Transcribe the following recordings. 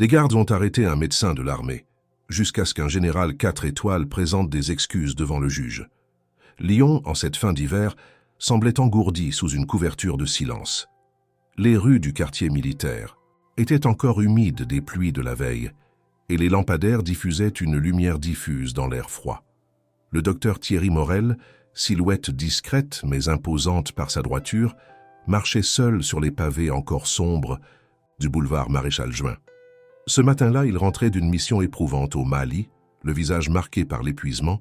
Des gardes ont arrêté un médecin de l'armée, jusqu'à ce qu'un général 4 étoiles présente des excuses devant le juge. Lyon, en cette fin d'hiver, semblait engourdi sous une couverture de silence. Les rues du quartier militaire étaient encore humides des pluies de la veille, et les lampadaires diffusaient une lumière diffuse dans l'air froid. Le docteur Thierry Morel, silhouette discrète mais imposante par sa droiture, marchait seul sur les pavés encore sombres du boulevard Maréchal Juin. Ce matin-là, il rentrait d'une mission éprouvante au Mali, le visage marqué par l'épuisement,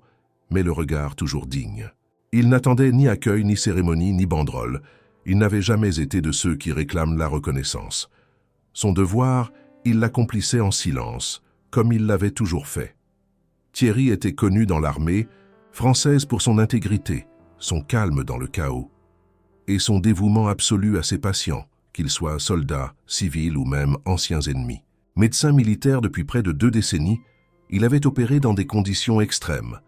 mais le regard toujours digne. Il n'attendait ni accueil, ni cérémonie, ni banderole. Il n'avait jamais été de ceux qui réclament la reconnaissance. Son devoir, il l'accomplissait en silence, comme il l'avait toujours fait. Thierry était connu dans l'armée, française pour son intégrité, son calme dans le chaos, et son dévouement absolu à ses patients, qu'ils soient soldats, civils ou même anciens ennemis. Médecin militaire depuis près de 2 décennies, il avait opéré dans des conditions extrêmes,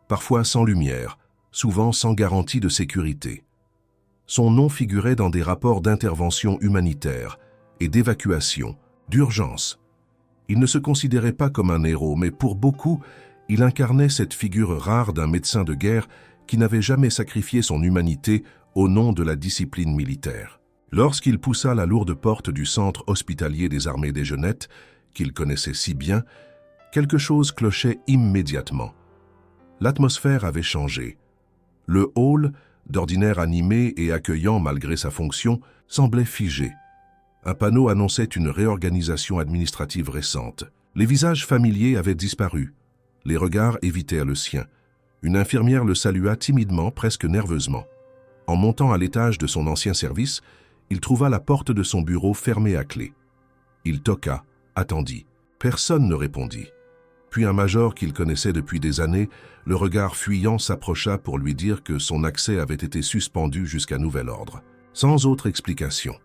parfois sans lumière, souvent sans garantie de sécurité. Son nom figurait dans des rapports d'intervention humanitaire et d'évacuation, d'urgence. Il ne se considérait pas comme un héros, mais pour beaucoup, il incarnait cette figure rare d'un médecin de guerre qui n'avait jamais sacrifié son humanité au nom de la discipline militaire. Lorsqu'il poussa la lourde porte du centre hospitalier des armées des Jeunettes, qu'il connaissait si bien, quelque chose clochait immédiatement. L'atmosphère avait changé. Le hall, d'ordinaire animé et accueillant malgré sa fonction, semblait figé. Un panneau annonçait une réorganisation administrative récente. Les visages familiers avaient disparu. Les regards évitèrent le sien. Une infirmière le salua timidement, presque nerveusement. En montant à l'étage de son ancien service, il trouva la porte de son bureau fermée à clé. Il toqua, attendit. Personne ne répondit. Puis un major qu'il connaissait depuis des années, le regard fuyant, s'approcha pour lui dire que son accès avait été suspendu jusqu'à nouvel ordre. Sans autre explication.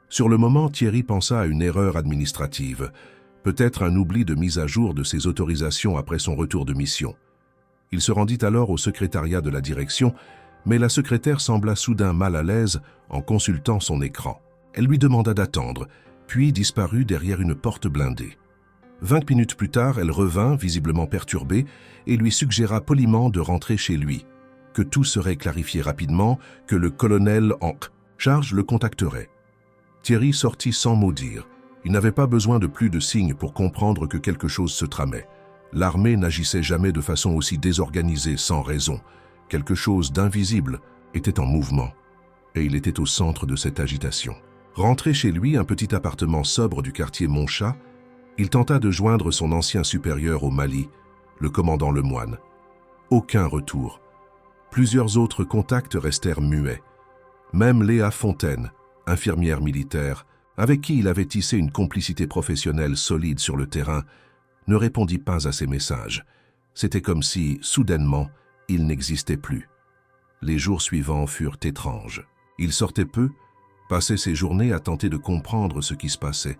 Sur le moment, Thierry pensa à une erreur administrative, peut-être un oubli de mise à jour de ses autorisations après son retour de mission. Il se rendit alors au secrétariat de la direction, mais la secrétaire sembla soudain mal à l'aise en consultant son écran. Elle lui demanda d'attendre, puis disparut derrière une porte blindée. 20 minutes plus tard, elle revint, visiblement perturbée, et lui suggéra poliment de rentrer chez lui, que tout serait clarifié rapidement, que le colonel en charge le contacterait. Thierry sortit sans mot dire. Il n'avait pas besoin de plus de signes pour comprendre que quelque chose se tramait. L'armée n'agissait jamais de façon aussi désorganisée, sans raison. Quelque chose d'invisible était en mouvement, et il était au centre de cette agitation. Rentré chez lui, un petit appartement sobre du quartier Montchat, il tenta de joindre son ancien supérieur au Mali, le commandant Lemoine. Aucun retour. Plusieurs autres contacts restèrent muets. Même Léa Fontaine, infirmière militaire, avec qui il avait tissé une complicité professionnelle solide sur le terrain, ne répondit pas à ses messages. C'était comme si, soudainement, il n'existait plus. Les jours suivants furent étranges. Il sortait peu, passait ses journées à tenter de comprendre ce qui se passait,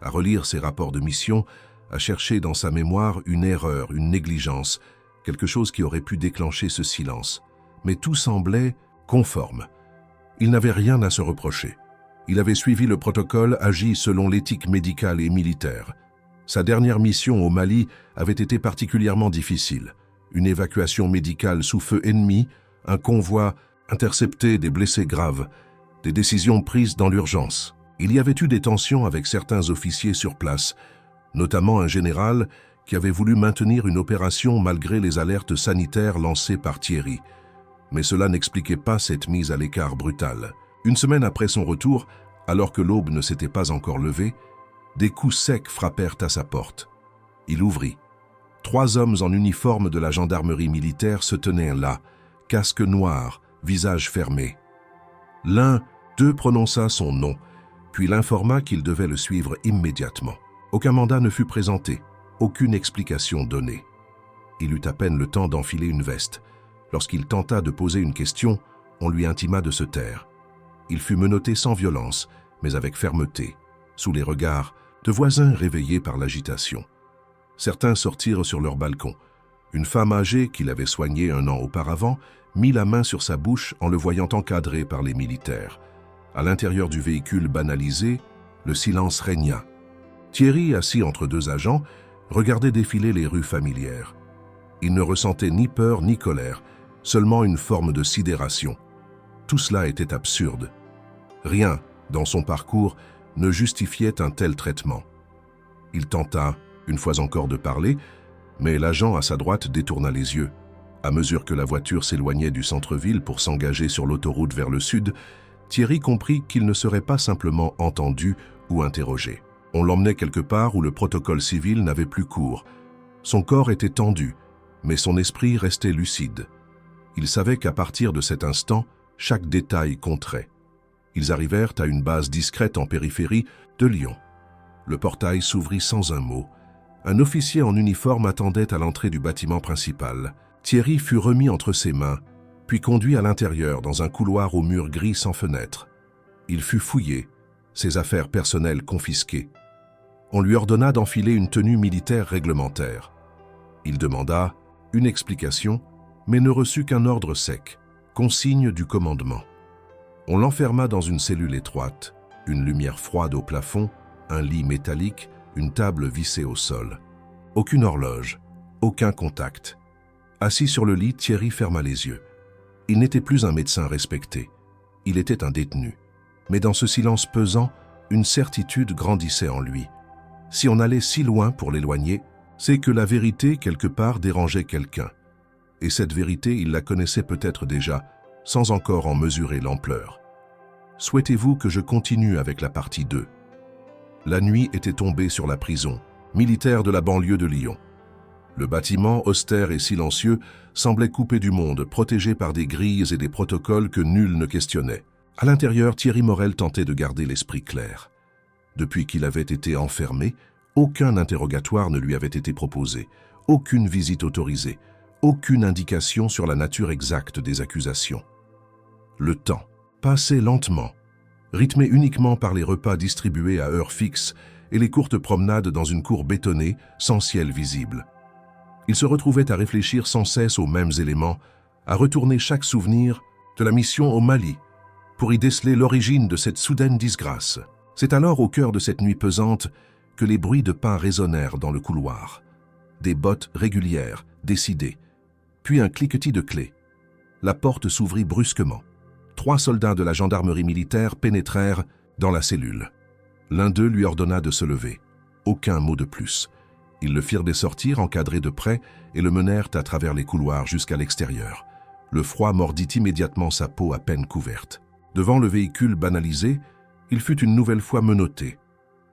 à relire ses rapports de mission, à chercher dans sa mémoire une erreur, une négligence, quelque chose qui aurait pu déclencher ce silence. Mais tout semblait conforme. Il n'avait rien à se reprocher. Il avait suivi le protocole, agi selon l'éthique médicale et militaire. Sa dernière mission au Mali avait été particulièrement difficile. Une évacuation médicale sous feu ennemi, un convoi intercepté, des blessés graves, des décisions prises dans l'urgence. Il y avait eu des tensions avec certains officiers sur place, notamment un général qui avait voulu maintenir une opération malgré les alertes sanitaires lancées par Thierry. Mais cela n'expliquait pas cette mise à l'écart brutale. Une semaine après son retour, alors que l'aube ne s'était pas encore levée, des coups secs frappèrent à sa porte. Il ouvrit. 3 hommes en uniforme de la gendarmerie militaire se tenaient là, casque noir, visage fermé. L'un d'eux prononça son nom, puis l'informa qu'il devait le suivre immédiatement. Aucun mandat ne fut présenté, aucune explication donnée. Il eut à peine le temps d'enfiler une veste. Lorsqu'il tenta de poser une question, on lui intima de se taire. Il fut menotté sans violence, mais avec fermeté, sous les regards de voisins réveillés par l'agitation. Certains sortirent sur leur balcon. Une femme âgée, qu'il avait soignée 1 an auparavant, mit la main sur sa bouche en le voyant encadré par les militaires. À l'intérieur du véhicule banalisé, le silence régna. Thierry, assis entre deux agents, regardait défiler les rues familières. Il ne ressentait ni peur ni colère, seulement une forme de sidération. Tout cela était absurde. Rien, dans son parcours, ne justifiait un tel traitement. Il tenta, une fois encore, de parler, mais l'agent à sa droite détourna les yeux. À mesure que la voiture s'éloignait du centre-ville pour s'engager sur l'autoroute vers le sud, Thierry comprit qu'il ne serait pas simplement entendu ou interrogé. On l'emmenait quelque part où le protocole civil n'avait plus cours. Son corps était tendu, mais son esprit restait lucide. Il savait qu'à partir de cet instant, chaque détail compterait. Ils arrivèrent à une base discrète en périphérie de Lyon. Le portail s'ouvrit sans un mot. Un officier en uniforme attendait à l'entrée du bâtiment principal. Thierry fut remis entre ses mains, puis conduit à l'intérieur dans un couloir aux murs gris sans fenêtre. Il fut fouillé, ses affaires personnelles confisquées. On lui ordonna d'enfiler une tenue militaire réglementaire. Il demanda une explication, mais ne reçut qu'un ordre sec, consigne du commandement. On l'enferma dans une cellule étroite, une lumière froide au plafond, un lit métallique, une table vissée au sol. Aucune horloge, aucun contact. Assis sur le lit, Thierry ferma les yeux. Il n'était plus un médecin respecté. Il était un détenu. Mais dans ce silence pesant, une certitude grandissait en lui. Si on allait si loin pour l'éloigner, c'est que la vérité, quelque part, dérangeait quelqu'un. Et cette vérité, il la connaissait peut-être déjà, sans encore en mesurer l'ampleur. Souhaitez-vous que je continue avec la partie 2 ? La nuit était tombée sur la prison, militaire de la banlieue de Lyon. Le bâtiment, austère et silencieux, semblait coupé du monde, protégé par des grilles et des protocoles que nul ne questionnait. À l'intérieur, Thierry Morel tentait de garder l'esprit clair. Depuis qu'il avait été enfermé, aucun interrogatoire ne lui avait été proposé, aucune visite autorisée, aucune indication sur la nature exacte des accusations. Le temps passait lentement, rythmé uniquement par les repas distribués à heure fixe et les courtes promenades dans une cour bétonnée, sans ciel visible. Il se retrouvait à réfléchir sans cesse aux mêmes éléments, à retourner chaque souvenir de la mission au Mali, pour y déceler l'origine de cette soudaine disgrâce. C'est alors, au cœur de cette nuit pesante, que les bruits de pas résonnèrent dans le couloir. Des bottes régulières, décidées, puis un cliquetis de clés. La porte s'ouvrit brusquement. 3 soldats de la gendarmerie militaire pénétrèrent dans la cellule. L'un d'eux lui ordonna de se lever. Aucun mot de plus. Ils le firent dessortir, encadré de près, et le menèrent à travers les couloirs jusqu'à l'extérieur. Le froid mordit immédiatement sa peau à peine couverte. Devant le véhicule banalisé, il fut une nouvelle fois menotté,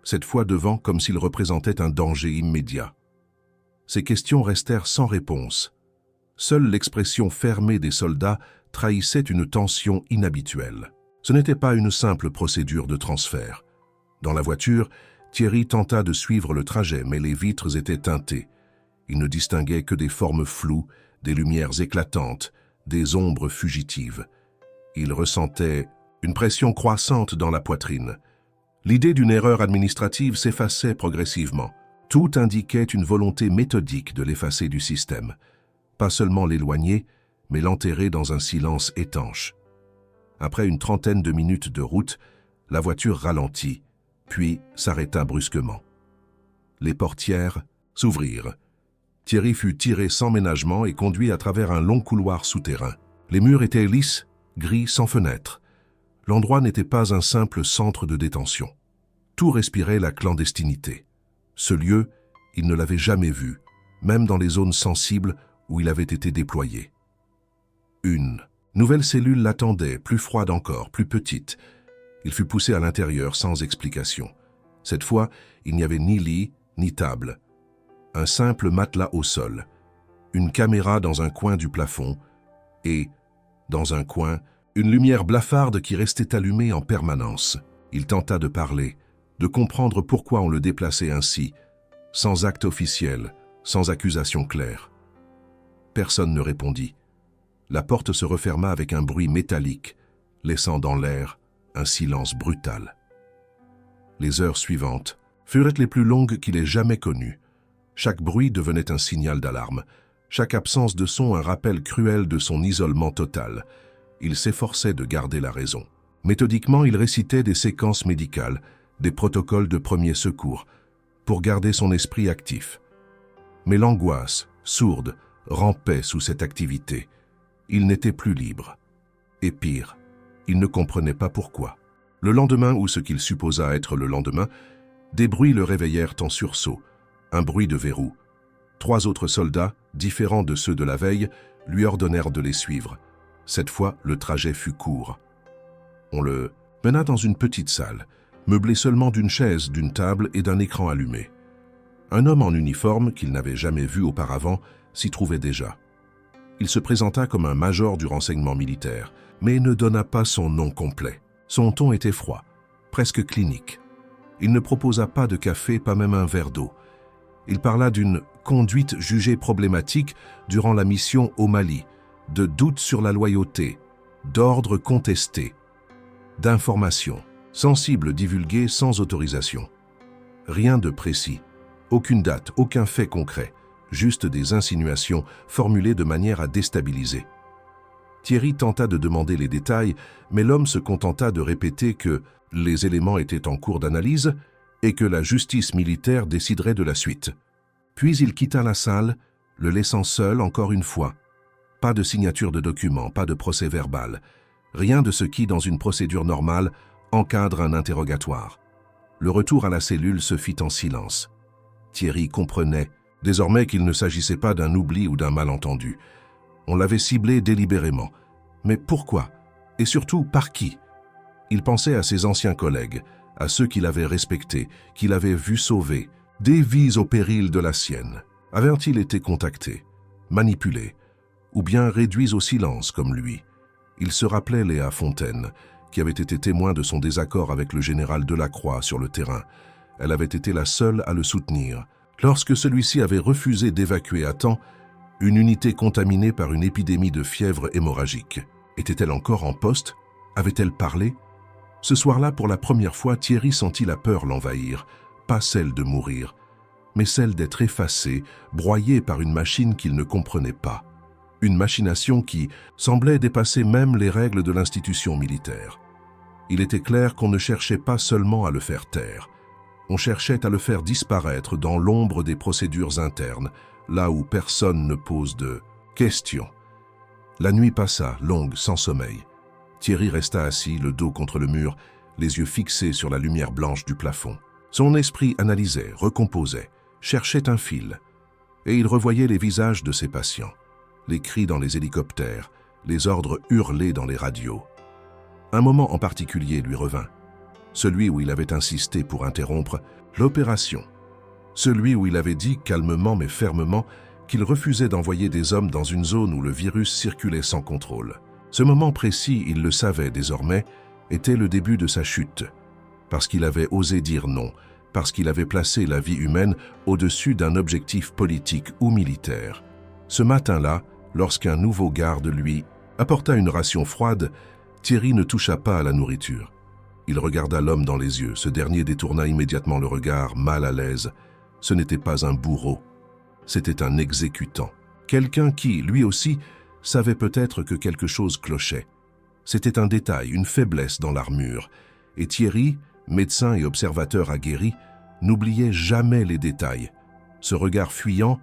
cette fois devant comme s'il représentait un danger immédiat. Ses questions restèrent sans réponse. Seule l'expression fermée des soldats trahissait une tension inhabituelle. Ce n'était pas une simple procédure de transfert. Dans la voiture, Thierry tenta de suivre le trajet, mais les vitres étaient teintées. Il ne distinguait que des formes floues, des lumières éclatantes, des ombres fugitives. Il ressentait une pression croissante dans la poitrine. L'idée d'une erreur administrative s'effaçait progressivement. Tout indiquait une volonté méthodique de l'effacer du système. Pas seulement l'éloigner, mais l'enterrer dans un silence étanche. Après une trentaine de minutes de route, la voiture ralentit, puis s'arrêta brusquement. Les portières s'ouvrirent. Thierry fut tiré sans ménagement et conduit à travers un long couloir souterrain. Les murs étaient lisses, gris sans fenêtre. L'endroit n'était pas un simple centre de détention. Tout respirait la clandestinité. Ce lieu, il ne l'avait jamais vu, même dans les zones sensibles où il avait été déployé. Une nouvelle cellule l'attendait, plus froide encore, plus petite. Il fut poussé à l'intérieur sans explication. Cette fois, il n'y avait ni lit, ni table. Un simple matelas au sol, une caméra dans un coin du plafond et, dans un coin, une lumière blafarde qui restait allumée en permanence. Il tenta de parler, de comprendre pourquoi on le déplaçait ainsi, sans acte officiel, sans accusation claire. Personne ne répondit. La porte se referma avec un bruit métallique, laissant dans l'air un silence brutal. Les heures suivantes furent les plus longues qu'il ait jamais connues. Chaque bruit devenait un signal d'alarme, chaque absence de son un rappel cruel de son isolement total. Il s'efforçait de garder la raison. Méthodiquement, il récitait des séquences médicales, des protocoles de premiers secours, pour garder son esprit actif. Mais l'angoisse, sourde, rampait sous cette activité. Il n'était plus libre. Et pire, il ne comprenait pas pourquoi. Le lendemain, ou ce qu'il supposa être le lendemain, des bruits le réveillèrent en sursaut. Un bruit de verrou. 3 autres soldats, différents de ceux de la veille, lui ordonnèrent de les suivre. Cette fois, le trajet fut court. On le mena dans une petite salle, meublée seulement d'une chaise, d'une table et d'un écran allumé. Un homme en uniforme, qu'il n'avait jamais vu auparavant, s'y trouvait déjà. Il se présenta comme un major du renseignement militaire, mais ne donna pas son nom complet. Son ton était froid, presque clinique. Il ne proposa pas de café, pas même un verre d'eau. Il parla d'une conduite jugée problématique durant la mission au Mali, de doutes sur la loyauté, d'ordres contestés, d'informations sensibles divulguées sans autorisation. Rien de précis, aucune date, aucun fait concret, juste des insinuations formulées de manière à déstabiliser. Thierry tenta de demander les détails, mais l'homme se contenta de répéter que les éléments étaient en cours d'analyse et que la justice militaire déciderait de la suite. Puis il quitta la salle, le laissant seul encore une fois. Pas de signature de document, pas de procès verbal, rien de ce qui, dans une procédure normale, encadre un interrogatoire. Le retour à la cellule se fit en silence. Thierry comprenait désormais qu'il ne s'agissait pas d'un oubli ou d'un malentendu. On l'avait ciblé délibérément. Mais pourquoi? Et surtout, par qui? Il pensait à ses anciens collègues, à ceux qu'il avait respectés, qu'il avait vus sauver, des vies au péril de la sienne. Avaient-ils été contactés, manipulés, ou bien réduits au silence comme lui? Il se rappelait Léa Fontaine, qui avait été témoin de son désaccord avec le général Delacroix sur le terrain. Elle avait été la seule à le soutenir. Lorsque celui-ci avait refusé d'évacuer à temps une unité contaminée par une épidémie de fièvre hémorragique. Était-elle encore en poste? Avait-elle parlé? Ce soir-là, pour la première fois, Thierry sentit la peur l'envahir, pas celle de mourir, mais celle d'être effacé, broyé par une machine qu'il ne comprenait pas. Une machination qui semblait dépasser même les règles de l'institution militaire. Il était clair qu'on ne cherchait pas seulement à le faire taire. On cherchait à le faire disparaître dans l'ombre des procédures internes, là où personne ne pose de questions. La nuit passa, longue, sans sommeil. Thierry resta assis, le dos contre le mur, les yeux fixés sur la lumière blanche du plafond. Son esprit analysait, recomposait, cherchait un fil. Et il revoyait les visages de ses patients, les cris dans les hélicoptères, les ordres hurlés dans les radios. Un moment en particulier lui revint, celui où il avait insisté pour interrompre l'opération, celui où il avait dit calmement mais fermement qu'il refusait d'envoyer des hommes dans une zone où le virus circulait sans contrôle. Ce moment précis, il le savait désormais, était le début de sa chute, parce qu'il avait osé dire non, parce qu'il avait placé la vie humaine au-dessus d'un objectif politique ou militaire. Ce matin-là, lorsqu'un nouveau garde lui apporta une ration froide, Thierry ne toucha pas à la nourriture. Il regarda l'homme dans les yeux. Ce dernier détourna immédiatement le regard, mal à l'aise. Ce n'était pas un bourreau, c'était un exécutant. Quelqu'un qui, lui aussi, savait peut-être que quelque chose clochait. C'était un détail, une faiblesse dans l'armure. Et Thierry, médecin et observateur aguerri, n'oubliait jamais les détails. Ce regard fuyant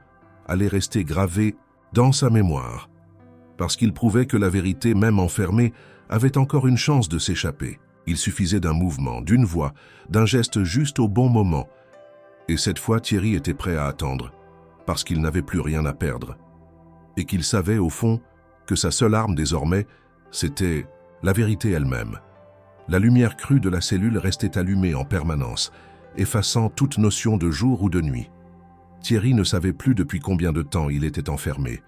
allait rester gravé dans sa mémoire, parce qu'il prouvait que la vérité, même enfermée, avait encore une chance de s'échapper. Il suffisait d'un mouvement, d'une voix, d'un geste juste au bon moment. Et cette fois, Thierry était prêt à attendre, parce qu'il n'avait plus rien à perdre. Et qu'il savait, au fond, que sa seule arme désormais, c'était la vérité elle-même. La lumière crue de la cellule restait allumée en permanence, effaçant toute notion de jour ou de nuit. Thierry ne savait plus depuis combien de temps il était enfermé.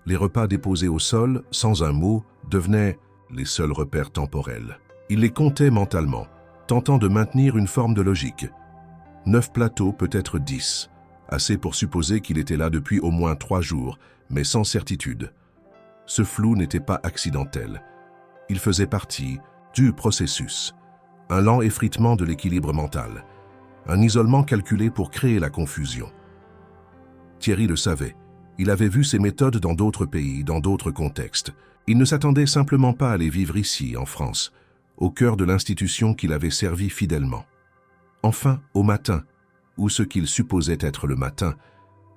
Les repas déposés au sol, sans un mot, devenaient les seuls repères temporels. Il les comptait mentalement, tentant de maintenir une forme de logique. 9 plateaux, peut-être 10, assez pour supposer qu'il était là depuis au moins 3 jours, mais sans certitude. Ce flou n'était pas accidentel. Il faisait partie du processus, un lent effritement de l'équilibre mental, un isolement calculé pour créer la confusion. Thierry le savait. Il avait vu ces méthodes dans d'autres pays, dans d'autres contextes. Il ne s'attendait simplement pas à les vivre ici, en France, au cœur de l'institution qu'il avait servi fidèlement. Enfin, au matin, ou ce qu'il supposait être le matin,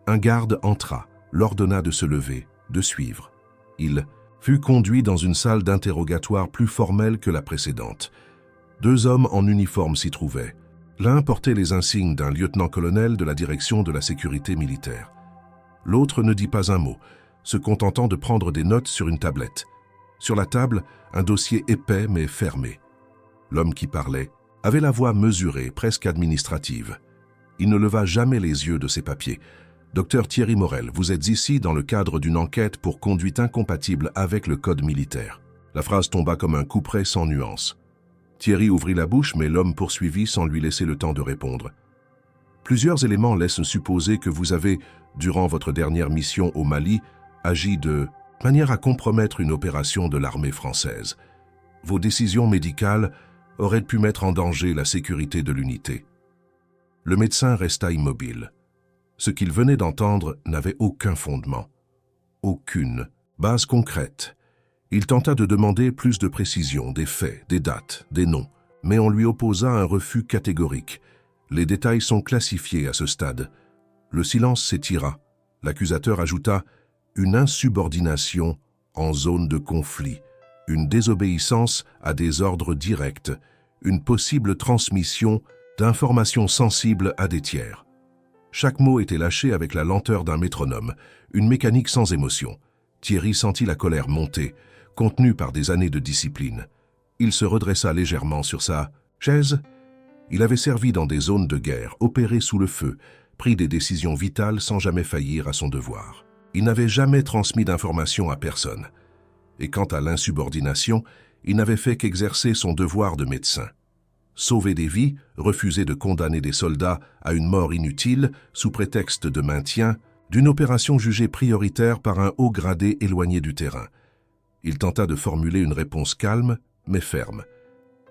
un garde entra, l'ordonna de se lever, de suivre. Il fut conduit dans une salle d'interrogatoire plus formelle que la précédente. 2 hommes en uniforme s'y trouvaient. L'un portait les insignes d'un lieutenant-colonel de la direction de la sécurité militaire. L'autre ne dit pas un mot, se contentant de prendre des notes sur une tablette. Sur la table, un dossier épais mais fermé. L'homme qui parlait avait la voix mesurée, presque administrative. Il ne leva jamais les yeux de ses papiers. « Docteur Thierry Morel, vous êtes ici dans le cadre d'une enquête pour conduite incompatible avec le code militaire. » La phrase tomba comme un couperet sans nuance. Thierry ouvrit la bouche, mais l'homme poursuivit sans lui laisser le temps de répondre. « Plusieurs éléments laissent supposer que vous avez, durant votre dernière mission au Mali, agi de manière à compromettre une opération de l'armée française. Vos décisions médicales auraient pu mettre en danger la sécurité de l'unité. » Le médecin resta immobile. Ce qu'il venait d'entendre n'avait aucun fondement, aucune base concrète. Il tenta de demander plus de précision, des faits, des dates, des noms, mais on lui opposa un refus catégorique. Les détails sont classifiés à ce stade. Le silence s'étira. L'accusateur ajouta « une insubordination en zone de conflit, une désobéissance à des ordres directs, une possible transmission d'informations sensibles à des tiers. » Chaque mot était lâché avec la lenteur d'un métronome, une mécanique sans émotion. Thierry sentit la colère monter, contenue par des années de discipline. Il se redressa légèrement sur sa chaise. Il avait servi dans des zones de guerre, opéré sous le feu, pris des décisions vitales sans jamais faillir à son devoir. Il n'avait jamais transmis d'informations à personne. Et quant à l'insubordination, il n'avait fait qu'exercer son devoir de médecin. Sauver des vies, refuser de condamner des soldats à une mort inutile sous prétexte de maintien d'une opération jugée prioritaire par un haut gradé éloigné du terrain. Il tenta de formuler une réponse calme, mais ferme.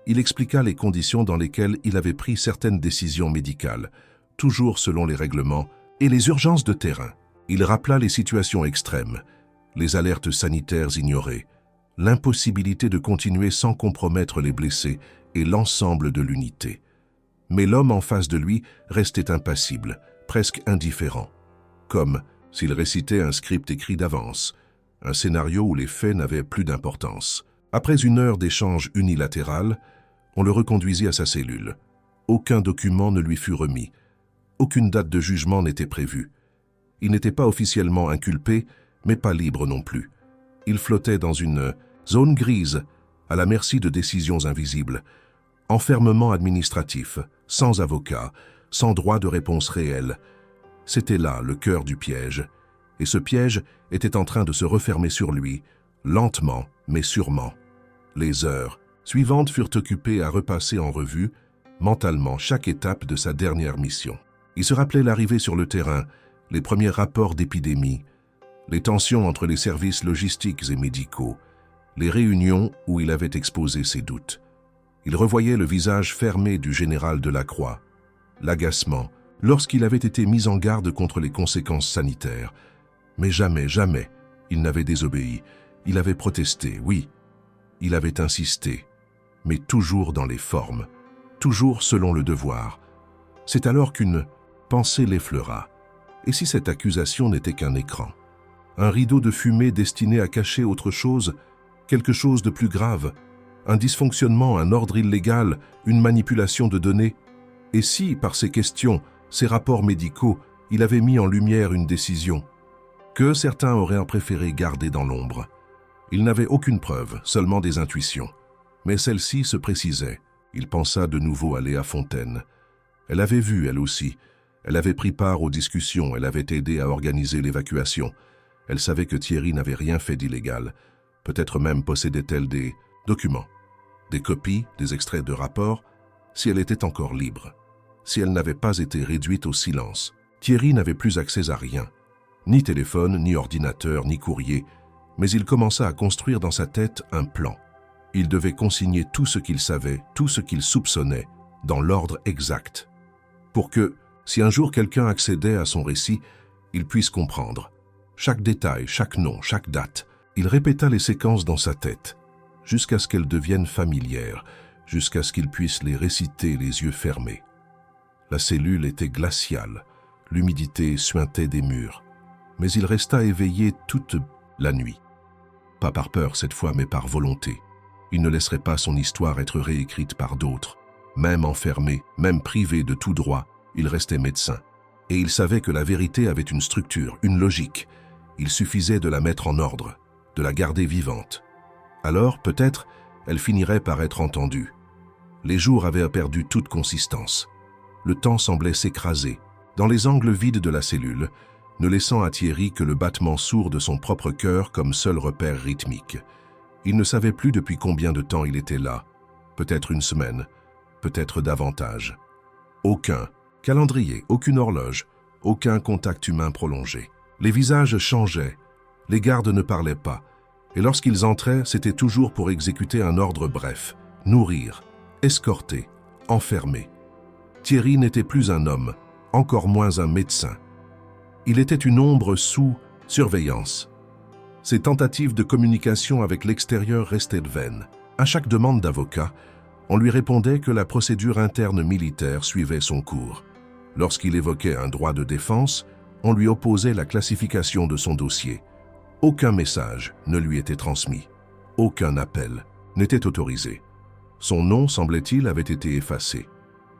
Il expliqua les conditions dans lesquelles il avait pris certaines décisions médicales, toujours selon les règlements, et les urgences de terrain. Il rappela les situations extrêmes, les alertes sanitaires ignorées, l'impossibilité de continuer sans compromettre les blessés et l'ensemble de l'unité. Mais l'homme en face de lui restait impassible, presque indifférent, comme s'il récitait un script écrit d'avance, un scénario où les faits n'avaient plus d'importance. Après 1 heure d'échange unilatéral, on le reconduisit à sa cellule. Aucun document ne lui fut remis. Aucune date de jugement n'était prévue. Il n'était pas officiellement inculpé, mais pas libre non plus. Il flottait dans une zone grise, à la merci de décisions invisibles. Enfermement administratif, sans avocat, sans droit de réponse réelle. C'était là le cœur du piège. Et ce piège était en train de se refermer sur lui, lentement mais sûrement. Les heures suivantes furent occupées à repasser en revue, mentalement, chaque étape de sa dernière mission. Il se rappelait l'arrivée sur le terrain, les premiers rapports d'épidémie, les tensions entre les services logistiques et médicaux, les réunions où il avait exposé ses doutes. Il revoyait le visage fermé du général Delacroix, l'agacement, lorsqu'il avait été mis en garde contre les conséquences sanitaires. Mais jamais, jamais, il n'avait désobéi. Il avait protesté, oui. Il avait insisté, mais toujours dans les formes, toujours selon le devoir. C'est alors qu'une pensée l'effleura. Et si cette accusation n'était qu'un écran? Un rideau de fumée destiné à cacher autre chose, quelque chose de plus grave, un dysfonctionnement, un ordre illégal, une manipulation de données? Et si, par ces questions, ces rapports médicaux, il avait mis en lumière une décision que certains auraient préféré garder dans l'ombre? Il n'avait aucune preuve, seulement des intuitions. Mais celle-ci se précisait. Il pensa de nouveau à Léa Fontaine. Elle avait vu, elle aussi. Elle avait pris part aux discussions, elle avait aidé à organiser l'évacuation. Elle savait que Thierry n'avait rien fait d'illégal. Peut-être même possédait-elle des documents, des copies, des extraits de rapports, si elle était encore libre, si elle n'avait pas été réduite au silence. Thierry n'avait plus accès à rien, ni téléphone, ni ordinateur, ni courrier, mais il commença à construire dans sa tête un plan. Il devait consigner tout ce qu'il savait, tout ce qu'il soupçonnait, dans l'ordre exact, pour que, si un jour quelqu'un accédait à son récit, il puisse comprendre. Chaque détail, chaque nom, chaque date. Il répéta les séquences dans sa tête, jusqu'à ce qu'elles deviennent familières, jusqu'à ce qu'il puisse les réciter les yeux fermés. La cellule était glaciale, l'humidité suintait des murs. Mais il resta éveillé toute la nuit. Pas par peur cette fois, mais par volonté. Il ne laisserait pas son histoire être réécrite par d'autres. Même enfermé, même privé de tout droit, il restait médecin. Et il savait que la vérité avait une structure, une logique. Il suffisait de la mettre en ordre, de la garder vivante. Alors, peut-être, elle finirait par être entendue. Les jours avaient perdu toute consistance. Le temps semblait s'écraser, dans les angles vides de la cellule, ne laissant à Thierry que le battement sourd de son propre cœur comme seul repère rythmique. Il ne savait plus depuis combien de temps il était là. Peut-être une semaine, peut-être davantage. Aucun calendrier, aucune horloge, aucun contact humain prolongé. Les visages changeaient, les gardes ne parlaient pas, et lorsqu'ils entraient, c'était toujours pour exécuter un ordre bref, nourrir, escorter, enfermer. Thierry n'était plus un homme, encore moins un médecin. Il était une ombre sous surveillance. Ses tentatives de communication avec l'extérieur restaient vaines. À chaque demande d'avocat, on lui répondait que la procédure interne militaire suivait son cours. Lorsqu'il évoquait un droit de défense, on lui opposait la classification de son dossier. Aucun message ne lui était transmis. Aucun appel n'était autorisé. Son nom, semblait-il, avait été effacé.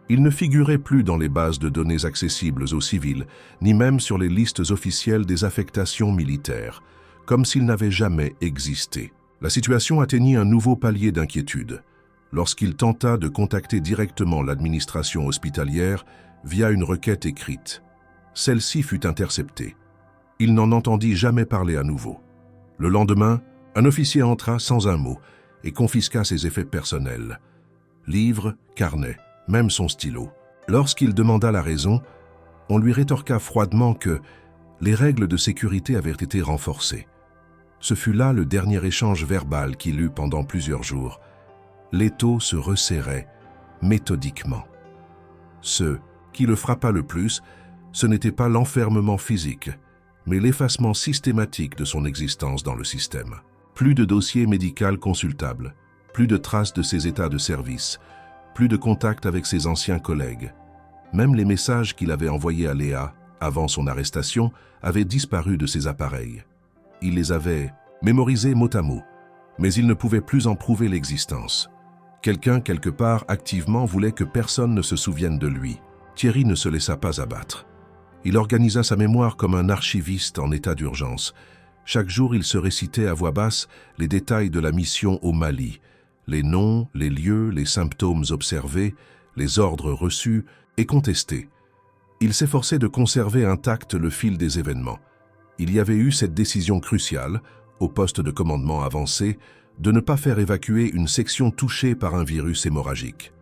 Il ne figurait plus dans les bases de données accessibles aux civils, ni même sur les listes officielles des affectations militaires, comme s'il n'avait jamais existé. La situation atteignit un nouveau palier d'inquiétude, lorsqu'il tenta de contacter directement l'administration hospitalière via une requête écrite. Celle-ci fut interceptée. Il n'en entendit jamais parler à nouveau. Le lendemain, un officier entra sans un mot et confisqua ses effets personnels. Livres, carnets, même son stylo. Lorsqu'il demanda la raison, on lui rétorqua froidement que les règles de sécurité avaient été renforcées. Ce fut là le dernier échange verbal qu'il eut pendant plusieurs jours. L'étau se resserrait méthodiquement. Ce qui le frappa le plus, ce n'était pas l'enfermement physique, mais l'effacement systématique de son existence dans le système. Plus de dossier médical consultable, plus de traces de ses états de service, plus de contact avec ses anciens collègues. Même les messages qu'il avait envoyés à Léa, avant son arrestation, avaient disparu de ses appareils. Il les avait mémorisés mot à mot, mais il ne pouvait plus en prouver l'existence. Quelqu'un, quelque part, activement voulait que personne ne se souvienne de lui. Thierry ne se laissa pas abattre. Il organisa sa mémoire comme un archiviste en état d'urgence. Chaque jour, il se récitait à voix basse les détails de la mission au Mali, les noms, les lieux, les symptômes observés, les ordres reçus et contestés. Il s'efforçait de conserver intact le fil des événements. Il y avait eu cette décision cruciale, au poste de commandement avancé, de ne pas faire évacuer une section touchée par un virus hémorragique.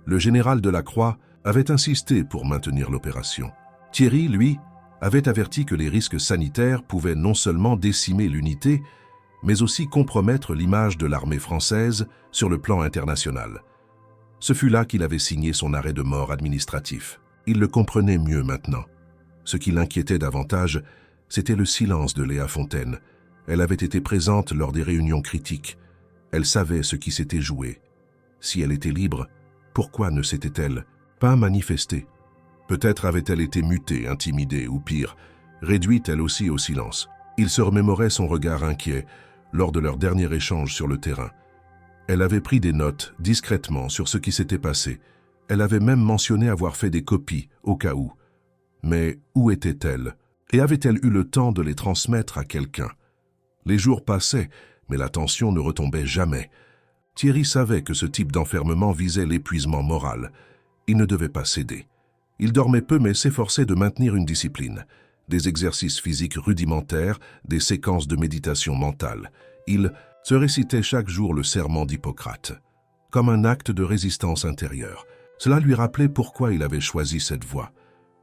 Le général Delacroix avait insisté pour maintenir l'opération. Thierry, lui, avait averti que les risques sanitaires pouvaient non seulement décimer l'unité, mais aussi compromettre l'image de l'armée française sur le plan international. Ce fut là qu'il avait signé son arrêt de mort administratif. Il le comprenait mieux maintenant. Ce qui l'inquiétait davantage, c'était le silence de Léa Fontaine. Elle avait été présente lors des réunions critiques. Elle savait ce qui s'était joué. Si elle était libre, pourquoi ne s'était-elle pas manifestée? Peut-être avait-elle été mutée, intimidée ou pire, réduite elle aussi au silence. Il se remémorait son regard inquiet lors de leur dernier échange sur le terrain. Elle avait pris des notes discrètement sur ce qui s'était passé. Elle avait même mentionné avoir fait des copies au cas où. Mais où était-elle? Et avait-elle eu le temps de les transmettre à quelqu'un? Les jours passaient, mais la tension ne retombait jamais. Thierry savait que ce type d'enfermement visait l'épuisement moral. Il ne devait pas céder. Il dormait peu mais s'efforçait de maintenir une discipline. Des exercices physiques rudimentaires, des séquences de méditation mentale. Il se récitait chaque jour le serment d'Hippocrate, comme un acte de résistance intérieure. Cela lui rappelait pourquoi il avait choisi cette voie,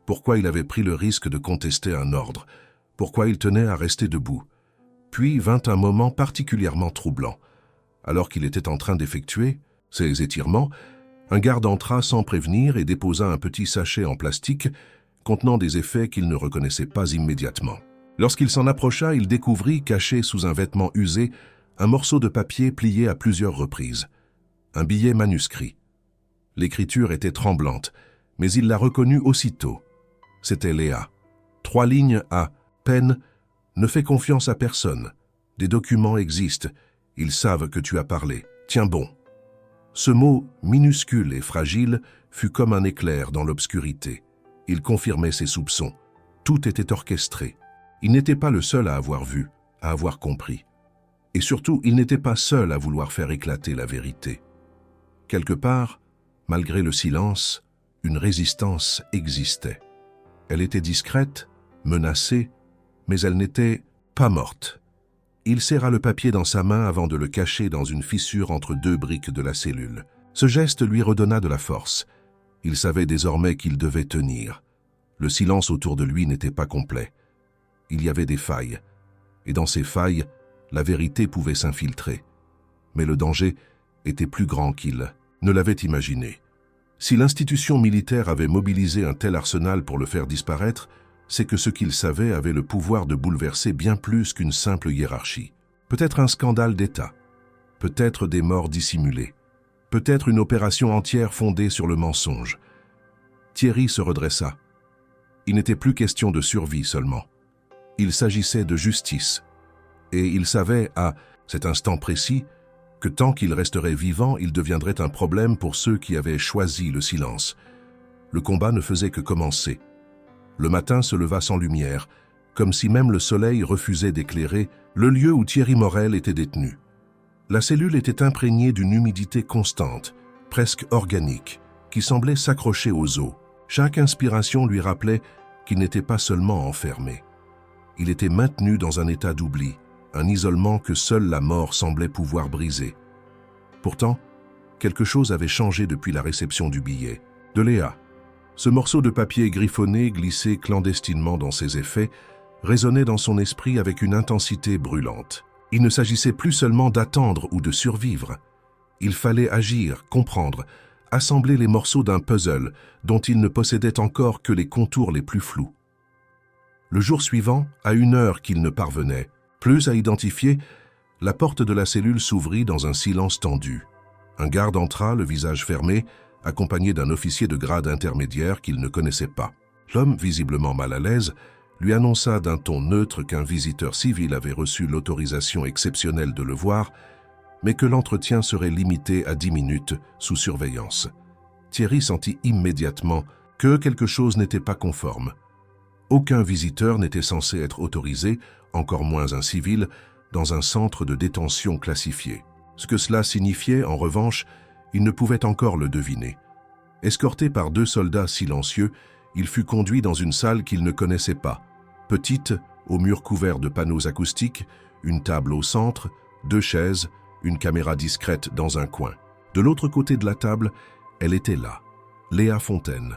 pourquoi il avait pris le risque de contester un ordre, pourquoi il tenait à rester debout. Puis vint un moment particulièrement troublant. Alors qu'il était en train d'effectuer ses étirements, un garde entra sans prévenir et déposa un petit sachet en plastique contenant des effets qu'il ne reconnaissait pas immédiatement. Lorsqu'il s'en approcha, il découvrit, caché sous un vêtement usé, un morceau de papier plié à plusieurs reprises. Un billet manuscrit. L'écriture était tremblante, Mais il l'a reconnue aussitôt. C'était Léa. 3 lignes à peine. Ne fais confiance à personne. Des documents existent. Ils savent que tu as parlé. Tiens bon. Ce mot, minuscule et fragile, fut comme un éclair dans l'obscurité. Il confirmait ses soupçons. Tout était orchestré. Il n'était pas le seul à avoir vu, à avoir compris. Et surtout, il n'était pas seul à vouloir faire éclater la vérité. Quelque part, malgré le silence, une résistance existait. Elle était discrète, menacée, mais elle n'était pas morte. Il serra le papier dans sa main avant de le cacher dans une fissure entre 2 briques de la cellule. Ce geste lui redonna de la force. Il savait désormais qu'il devait tenir. Le silence autour de lui n'était pas complet. Il y avait des failles. Et dans ces failles, la vérité pouvait s'infiltrer. Mais le danger était plus grand qu'il ne l'avait imaginé. Si l'institution militaire avait mobilisé un tel arsenal pour le faire disparaître, c'est que ce qu'il savait avait le pouvoir de bouleverser bien plus qu'une simple hiérarchie. Peut-être un scandale d'État, peut-être des morts dissimulées, peut-être une opération entière fondée sur le mensonge. Thierry se redressa. Il n'était plus question de survie seulement. Il s'agissait de justice. Et il savait, à cet instant précis, que tant qu'il resterait vivant, il deviendrait un problème pour ceux qui avaient choisi le silence. Le combat ne faisait que commencer. Le matin se leva sans lumière, comme si même le soleil refusait d'éclairer le lieu où Thierry Morel était détenu. La cellule était imprégnée d'une humidité constante, presque organique, qui semblait s'accrocher aux os. Chaque inspiration lui rappelait qu'il n'était pas seulement enfermé. Il était maintenu dans un état d'oubli, un isolement que seule la mort semblait pouvoir briser. Pourtant, quelque chose avait changé depuis la réception du billet. De Léa. Ce morceau de papier griffonné, glissé clandestinement dans ses effets, résonnait dans son esprit avec une intensité brûlante. Il ne s'agissait plus seulement d'attendre ou de survivre. Il fallait agir, comprendre, assembler les morceaux d'un puzzle dont il ne possédait encore que les contours les plus flous. Le jour suivant, à une heure qu'il ne parvenait plus à identifier, la porte de la cellule s'ouvrit dans un silence tendu. Un garde entra, le visage fermé, accompagné d'un officier de grade intermédiaire qu'il ne connaissait pas. L'homme, visiblement mal à l'aise, lui annonça d'un ton neutre qu'un visiteur civil avait reçu l'autorisation exceptionnelle de le voir, mais que l'entretien serait limité à 10 minutes sous surveillance. Thierry sentit immédiatement que quelque chose n'était pas conforme. Aucun visiteur n'était censé être autorisé, encore moins un civil, dans un centre de détention classifié. Ce que cela signifiait, en revanche, il ne pouvait encore le deviner. Escorté par 2 soldats silencieux, il fut conduit dans une salle qu'il ne connaissait pas. Petite, aux murs couverts de panneaux acoustiques, une table au centre, 2 chaises, une caméra discrète dans un coin. De l'autre côté de la table, elle était là, Léa Fontaine,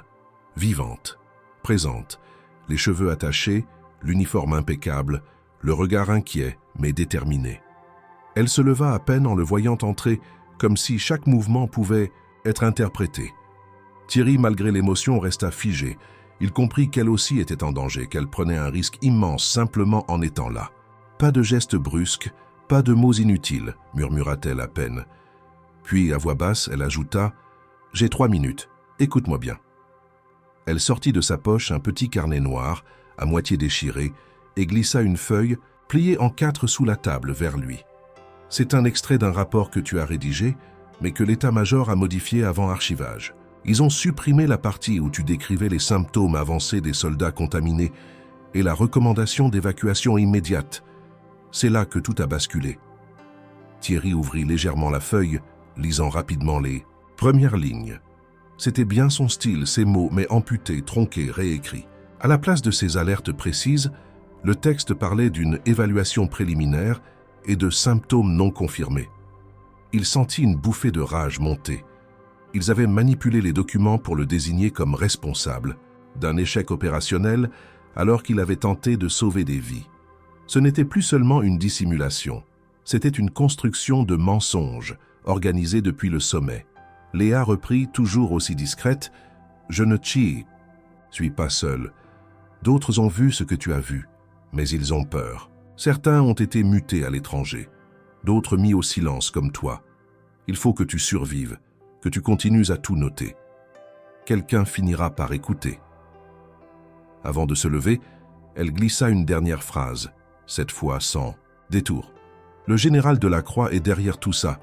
vivante, présente, les cheveux attachés, l'uniforme impeccable, le regard inquiet mais déterminé. Elle se leva à peine en le voyant entrer, comme si chaque mouvement pouvait être interprété. Thierry, malgré l'émotion, resta figé. Il comprit qu'elle aussi était en danger, qu'elle prenait un risque immense simplement en étant là. Pas de gestes brusques, pas de mots inutiles, murmura-t-elle à peine. Puis, à voix basse, elle ajouta « J'ai 3 minutes, écoute-moi bien ». Elle sortit de sa poche un petit carnet noir, à moitié déchiré, et glissa une feuille, pliée en 4 sous la table, vers lui. « C'est un extrait d'un rapport que tu as rédigé, mais que l'état-major a modifié avant archivage. Ils ont supprimé la partie où tu décrivais les symptômes avancés des soldats contaminés et la recommandation d'évacuation immédiate. C'est là que tout a basculé. » Thierry ouvrit légèrement la feuille, lisant rapidement les premières lignes. C'était bien son style, ces mots, mais amputés, tronqués, réécrits. À la place de ces alertes précises, le texte parlait d'une évaluation préliminaire et de symptômes non confirmés. Il sentit une bouffée de rage monter. Ils avaient manipulé les documents pour le désigner comme responsable d'un échec opérationnel alors qu'il avait tenté de sauver des vies. Ce n'était plus seulement une dissimulation, c'était une construction de mensonges organisée depuis le sommet. Léa reprit, toujours aussi discrète, « Je ne suis pas seule. D'autres ont vu ce que tu as vu, mais ils ont peur. Certains ont été mutés à l'étranger, d'autres mis au silence comme toi. Il faut que tu survives, que tu continues à tout noter. » quelqu'un finira par écouter. Avant de se lever, elle glissa une dernière phrase, cette fois sans détour. Le général Delacroix est derrière tout ça.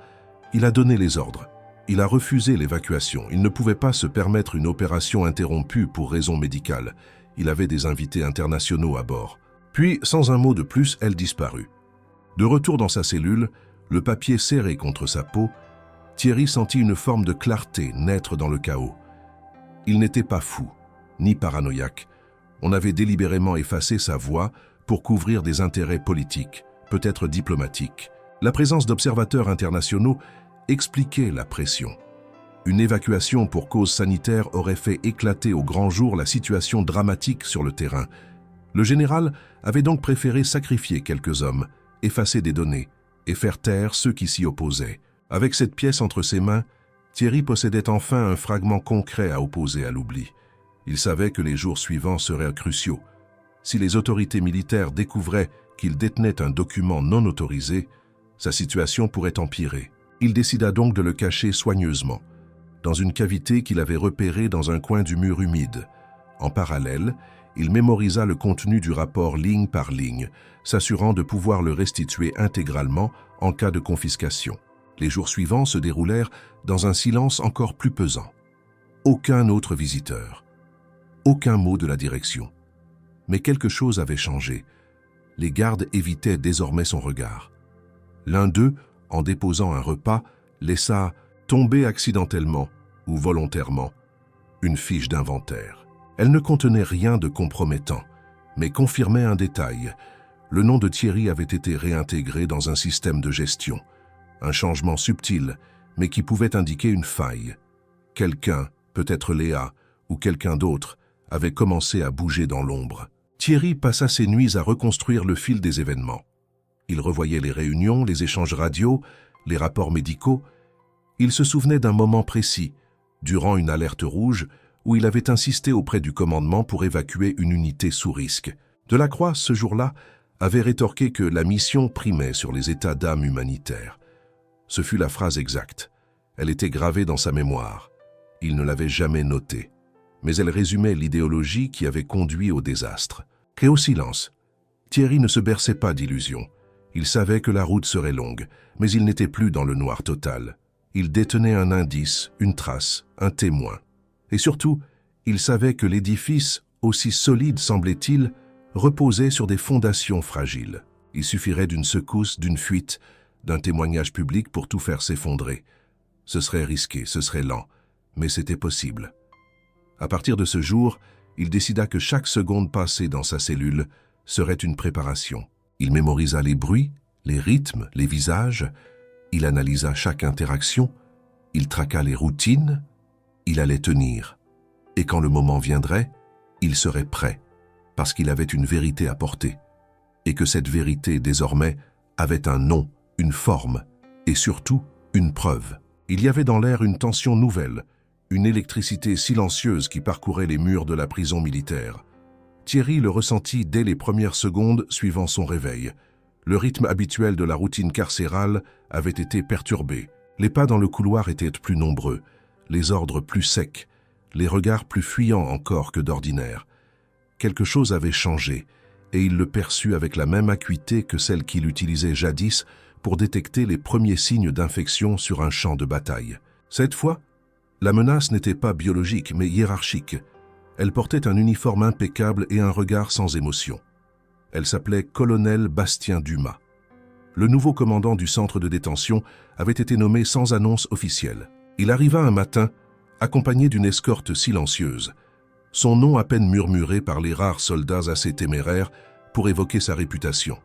Il a donné les ordres. Il a refusé l'évacuation. Il ne pouvait pas se permettre une opération interrompue pour raisons médicales. Il avait des invités internationaux à bord. Puis, sans un mot de plus, elle disparut. De retour dans sa cellule, le papier serré contre sa peau, Thierry sentit une forme de clarté naître dans le chaos. Il n'était pas fou, ni paranoïaque. On avait délibérément effacé sa voix pour couvrir des intérêts politiques, peut-être diplomatiques. La présence d'observateurs internationaux expliquait la pression. Une évacuation pour cause sanitaire aurait fait éclater au grand jour la situation dramatique sur le terrain. Le général avait donc préféré sacrifier quelques hommes, effacer des données et faire taire ceux qui s'y opposaient. Avec cette pièce entre ses mains, Thierry possédait enfin un fragment concret à opposer à l'oubli. Il savait que les jours suivants seraient cruciaux. Si les autorités militaires découvraient qu'il détenait un document non autorisé, sa situation pourrait empirer. Il décida donc de le cacher soigneusement, dans une cavité qu'il avait repérée dans un coin du mur humide. En parallèle, il mémorisa le contenu du rapport ligne par ligne, s'assurant de pouvoir le restituer intégralement en cas de confiscation. Les jours suivants se déroulèrent dans un silence encore plus pesant. Aucun autre visiteur, aucun mot de la direction. Mais quelque chose avait changé. Les gardes évitaient désormais son regard. L'un d'eux, en déposant un repas, laissa tomber accidentellement ou volontairement une fiche d'inventaire. Elle ne contenait rien de compromettant, mais confirmait un détail. Le nom de Thierry avait été réintégré dans un système de gestion. Un changement subtil, mais qui pouvait indiquer une faille. Quelqu'un, peut-être Léa ou quelqu'un d'autre, avait commencé à bouger dans l'ombre. Thierry passa ses nuits à reconstruire le fil des événements. Il revoyait les réunions, les échanges radio, les rapports médicaux. Il se souvenait d'un moment précis, durant une alerte rouge, où il avait insisté auprès du commandement pour évacuer une unité sous risque. Delacroix, ce jour-là, avait rétorqué que la mission primait sur les états d'âme humanitaires. Ce fut la phrase exacte. Elle était gravée dans sa mémoire. Il ne l'avait jamais notée. Mais elle résumait l'idéologie qui avait conduit au désastre. Et au silence, Thierry ne se berçait pas d'illusions. Il savait que la route serait longue, mais il n'était plus dans le noir total. Il détenait un indice, une trace, un témoin. Et surtout, il savait que l'édifice, aussi solide semblait-il, reposait sur des fondations fragiles. Il suffirait d'une secousse, d'une fuite, d'un témoignage public pour tout faire s'effondrer. Ce serait risqué, ce serait lent, mais c'était possible. À partir de ce jour, il décida que chaque seconde passée dans sa cellule serait une préparation. Il mémorisa les bruits, les rythmes, les visages. Il analysa chaque interaction. Il traqua les routines. Il allait tenir. Et quand le moment viendrait, il serait prêt, parce qu'il avait une vérité à porter. Et que cette vérité, désormais, avait un nom, une forme, et surtout, une preuve. Il y avait dans l'air une tension nouvelle, une électricité silencieuse qui parcourait les murs de la prison militaire. Thierry le ressentit dès les premières secondes suivant son réveil. Le rythme habituel de la routine carcérale avait été perturbé. Les pas dans le couloir étaient plus nombreux, les ordres plus secs, les regards plus fuyants encore que d'ordinaire. Quelque chose avait changé, et il le perçut avec la même acuité que celle qu'il utilisait jadis pour détecter les premiers signes d'infection sur un champ de bataille. Cette fois, la menace n'était pas biologique, mais hiérarchique. Elle portait un uniforme impeccable et un regard sans émotion. Elle s'appelait Colonel Bastien Dumas. Le nouveau commandant du centre de détention avait été nommé sans annonce officielle. Il arriva un matin, accompagné d'une escorte silencieuse, son nom à peine murmuré par les rares soldats assez téméraires pour évoquer sa réputation.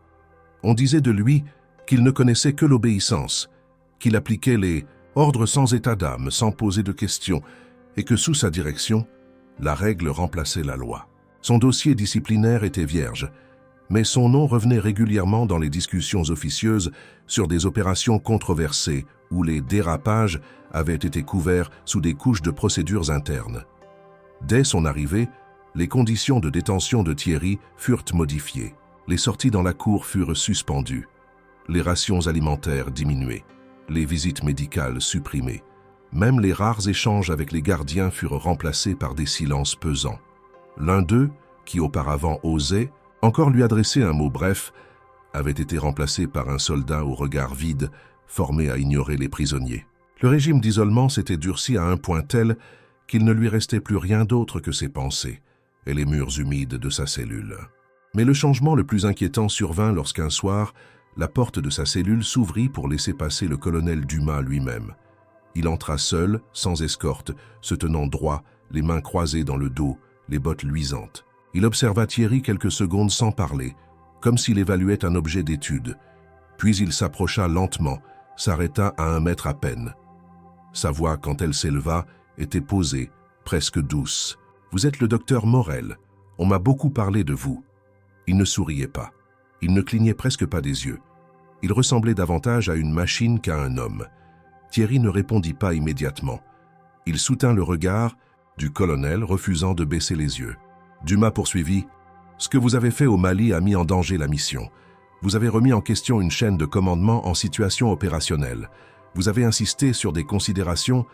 On disait de lui qu'il ne connaissait que l'obéissance, qu'il appliquait les ordres sans état d'âme, sans poser de questions, et que sous sa direction, la règle remplaçait la loi. Son dossier disciplinaire était vierge, mais son nom revenait régulièrement dans les discussions officieuses sur des opérations controversées où les dérapages avaient été couverts sous des couches de procédures internes. Dès son arrivée, les conditions de détention de Thierry furent modifiées. Les sorties dans la cour furent suspendues, les rations alimentaires diminuées, les visites médicales supprimées. Même les rares échanges avec les gardiens furent remplacés par des silences pesants. L'un d'eux, qui auparavant osait, encore lui adresser un mot bref, avait été remplacé par un soldat au regard vide, formé à ignorer les prisonniers. Le régime d'isolement s'était durci à un point tel qu'il ne lui restait plus rien d'autre que ses pensées et les murs humides de sa cellule. Mais le changement le plus inquiétant survint lorsqu'un soir, la porte de sa cellule s'ouvrit pour laisser passer le colonel Dumas lui-même. Il entra seul, sans escorte, se tenant droit, les mains croisées dans le dos, les bottes luisantes. Il observa Thierry quelques secondes sans parler, comme s'il évaluait un objet d'étude. Puis il s'approcha lentement, s'arrêta à 1 mètre à peine. Sa voix, quand elle s'éleva, était posée, presque douce. « Vous êtes le docteur Morel. On m'a beaucoup parlé de vous. » Il ne souriait pas. Il ne clignait presque pas des yeux. Il ressemblait davantage à une machine qu'à un homme. Thierry ne répondit pas immédiatement. Il soutint le regard du colonel, refusant de baisser les yeux. Dumas poursuivit. « Ce que vous avez fait au Mali a mis en danger la mission. Vous avez remis en question une chaîne de commandement en situation opérationnelle. Vous avez insisté sur des considérations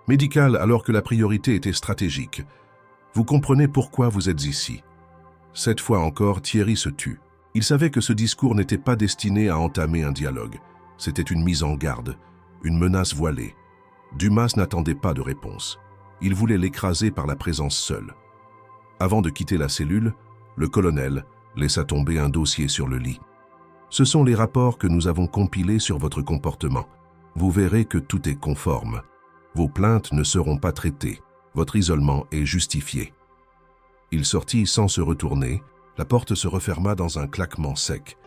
médicales alors que la priorité était stratégique. Vous comprenez pourquoi vous êtes ici. » Cette fois encore, Thierry se tut. Il savait que ce discours n'était pas destiné à entamer un dialogue. C'était une mise en garde, une menace voilée. Dumas n'attendait pas de réponse. Il voulait l'écraser par la présence seule. Avant de quitter la cellule, le colonel laissa tomber un dossier sur le lit. « Ce sont les rapports que nous avons compilés sur votre comportement. Vous verrez que tout est conforme. Vos plaintes ne seront pas traitées. Votre isolement est justifié. » Il sortit sans se retourner. La porte se referma dans un claquement sec.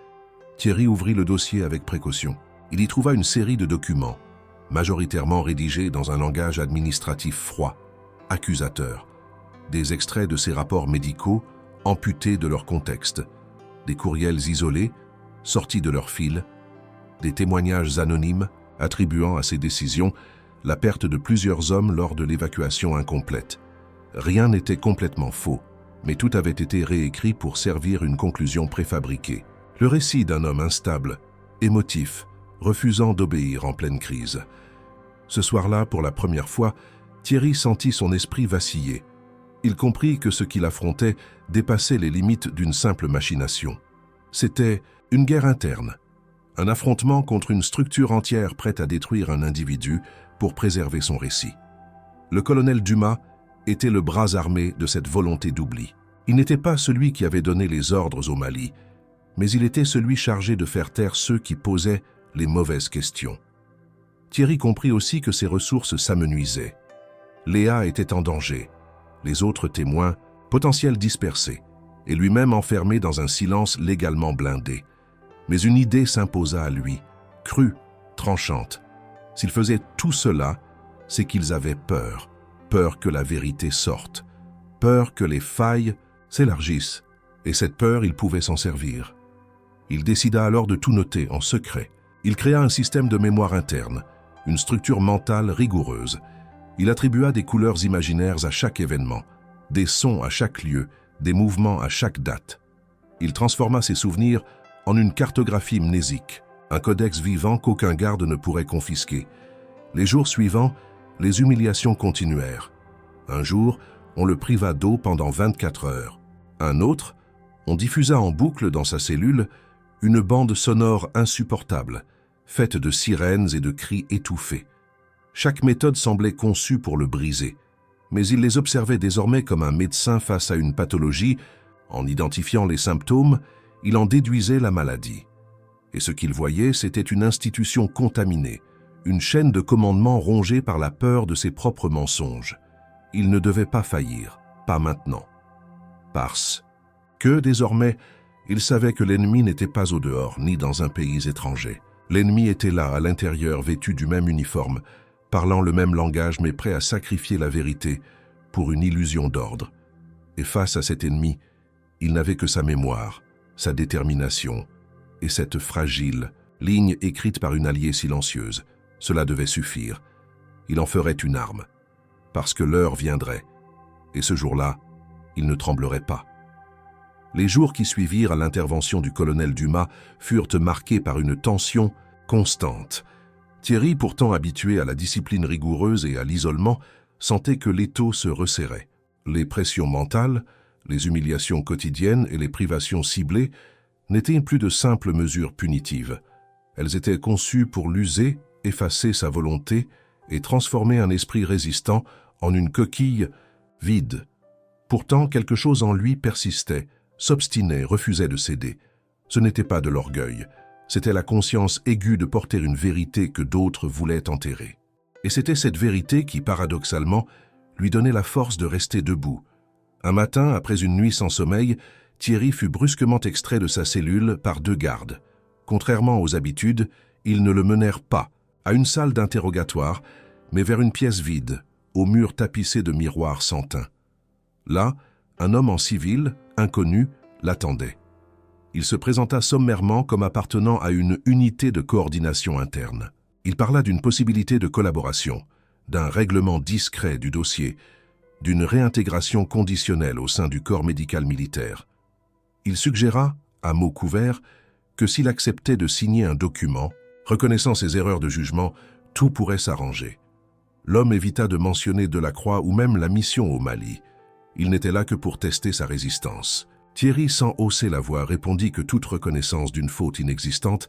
Thierry ouvrit le dossier avec précaution. Il y trouva une série de documents, majoritairement rédigés dans un langage administratif froid, accusateur. Des extraits de ses rapports médicaux, amputés de leur contexte. Des courriels isolés, sortis de leur fil. Des témoignages anonymes, attribuant à ses décisions la perte de plusieurs hommes lors de l'évacuation incomplète. Rien n'était complètement faux, mais tout avait été réécrit pour servir une conclusion préfabriquée. Le récit d'un homme instable, émotif, refusant d'obéir en pleine crise. Ce soir-là, pour la première fois, Thierry sentit son esprit vaciller. Il comprit que ce qu'il affrontait dépassait les limites d'une simple machination. C'était une guerre interne, un affrontement contre une structure entière prête à détruire un individu pour préserver son récit. Le colonel Dumas était le bras armé de cette volonté d'oubli. Il n'était pas celui qui avait donné les ordres au Mali, mais il était celui chargé de faire taire ceux qui posaient les mauvaises questions. Thierry comprit aussi que ses ressources s'amenuisaient. Léa était en danger, les autres témoins, potentiels dispersés, et lui-même enfermé dans un silence légalement blindé. Mais une idée s'imposa à lui, crue, tranchante. S'ils faisaient tout cela, c'est qu'ils avaient peur. Peur que la vérité sorte, peur que les failles s'élargissent, et cette peur, il pouvait s'en servir. Il décida alors de tout noter en secret. Il créa un système de mémoire interne, une structure mentale rigoureuse. Il attribua des couleurs imaginaires à chaque événement, des sons à chaque lieu, des mouvements à chaque date. Il transforma ses souvenirs en une cartographie mnésique, un codex vivant qu'aucun garde ne pourrait confisquer. Les jours suivants, les humiliations continuèrent. Un jour, on le priva d'eau pendant 24 heures. Un autre, on diffusa en boucle dans sa cellule une bande sonore insupportable, faite de sirènes et de cris étouffés. Chaque méthode semblait conçue pour le briser, mais il les observait désormais comme un médecin face à une pathologie. En identifiant les symptômes, il en déduisait la maladie. Et ce qu'il voyait, c'était une institution contaminée, une chaîne de commandement rongée par la peur de ses propres mensonges. Il ne devait pas faillir, pas maintenant. Parce que, désormais, il savait que l'ennemi n'était pas au dehors, ni dans un pays étranger. L'ennemi était là, à l'intérieur, vêtu du même uniforme, parlant le même langage, mais prêt à sacrifier la vérité pour une illusion d'ordre. Et face à cet ennemi, il n'avait que sa mémoire, sa détermination et cette fragile ligne écrite par une alliée silencieuse. Cela devait suffire. Il en ferait une arme, parce que l'heure viendrait. Et ce jour-là, il ne tremblerait pas. Les jours qui suivirent à l'intervention du colonel Dumas furent marqués par une tension constante. Thierry, pourtant habitué à la discipline rigoureuse et à l'isolement, sentait que l'étau se resserrait. Les pressions mentales, les humiliations quotidiennes et les privations ciblées n'étaient plus de simples mesures punitives. Elles étaient conçues pour l'user, effacer sa volonté et transformer un esprit résistant en une coquille vide. Pourtant, quelque chose en lui persistait, s'obstinait, refusait de céder. Ce n'était pas de l'orgueil, c'était la conscience aiguë de porter une vérité que d'autres voulaient enterrer. Et c'était cette vérité qui, paradoxalement, lui donnait la force de rester debout. Un matin, après une nuit sans sommeil, Thierry fut brusquement extrait de sa cellule par 2 gardes. Contrairement aux habitudes, ils ne le menèrent pas à une salle d'interrogatoire, mais vers une pièce vide, aux murs tapissés de miroirs sans teint. Là, un homme en civil, inconnu, l'attendait. Il se présenta sommairement comme appartenant à une unité de coordination interne. Il parla d'une possibilité de collaboration, d'un règlement discret du dossier, d'une réintégration conditionnelle au sein du corps médical militaire. Il suggéra, à mots couverts, que s'il acceptait de signer un document, reconnaissant ses erreurs de jugement, tout pourrait s'arranger. L'homme évita de mentionner Delacroix ou même la mission au Mali. Il n'était là que pour tester sa résistance. Thierry, sans hausser la voix, répondit que toute reconnaissance d'une faute inexistante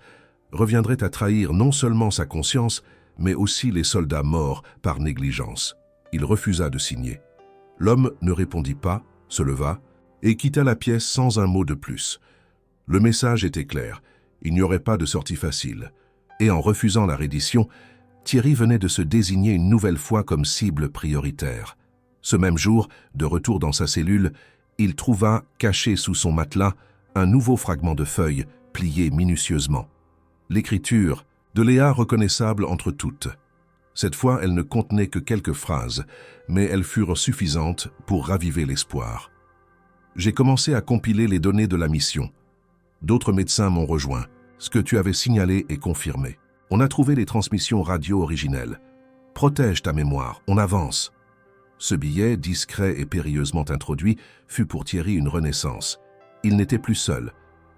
reviendrait à trahir non seulement sa conscience, mais aussi les soldats morts par négligence. Il refusa de signer. L'homme ne répondit pas, se leva et quitta la pièce sans un mot de plus. Le message était clair, il n'y aurait pas de sortie facile. Et en refusant la reddition, Thierry venait de se désigner une nouvelle fois comme cible prioritaire. Ce même jour, de retour dans sa cellule, il trouva, caché sous son matelas, un nouveau fragment de feuille, plié minutieusement. L'écriture de Léa reconnaissable entre toutes. Cette fois, elle ne contenait que quelques phrases, mais elles furent suffisantes pour raviver l'espoir. J'ai commencé à compiler les données de la mission. D'autres médecins m'ont rejoint. Ce que tu avais signalé est confirmé. On a trouvé les transmissions radio originelles. Protège ta mémoire, on avance. Ce billet, discret et périlleusement introduit, fut pour Thierry une renaissance. Il n'était plus seul.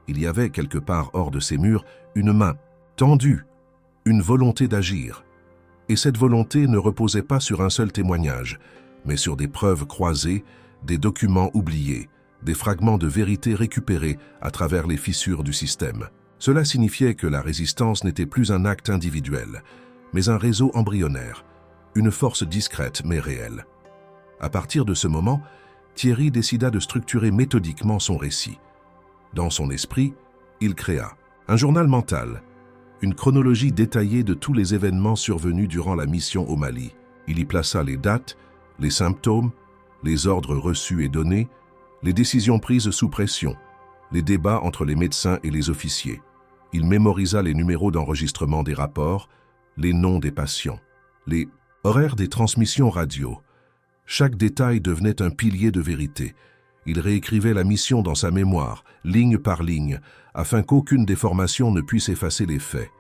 Il y avait, quelque part hors de ses murs, une main, tendue, une volonté d'agir. Et cette volonté ne reposait pas sur un seul témoignage, mais sur des preuves croisées, des documents oubliés, des fragments de vérité récupérés à travers les fissures du système. Cela signifiait que la résistance n'était plus un acte individuel, mais un réseau embryonnaire, une force discrète mais réelle. À partir de ce moment, Thierry décida de structurer méthodiquement son récit. Dans son esprit, il créa un journal mental, une chronologie détaillée de tous les événements survenus durant la mission au Mali. Il y plaça les dates, les symptômes, les ordres reçus et donnés, les décisions prises sous pression, les débats entre les médecins et les officiers. Il mémorisa les numéros d'enregistrement des rapports, les noms des patients, les horaires des transmissions radio. Chaque détail devenait un pilier de vérité. Il réécrivait la mission dans sa mémoire, ligne par ligne, afin qu'aucune déformation ne puisse effacer les faits.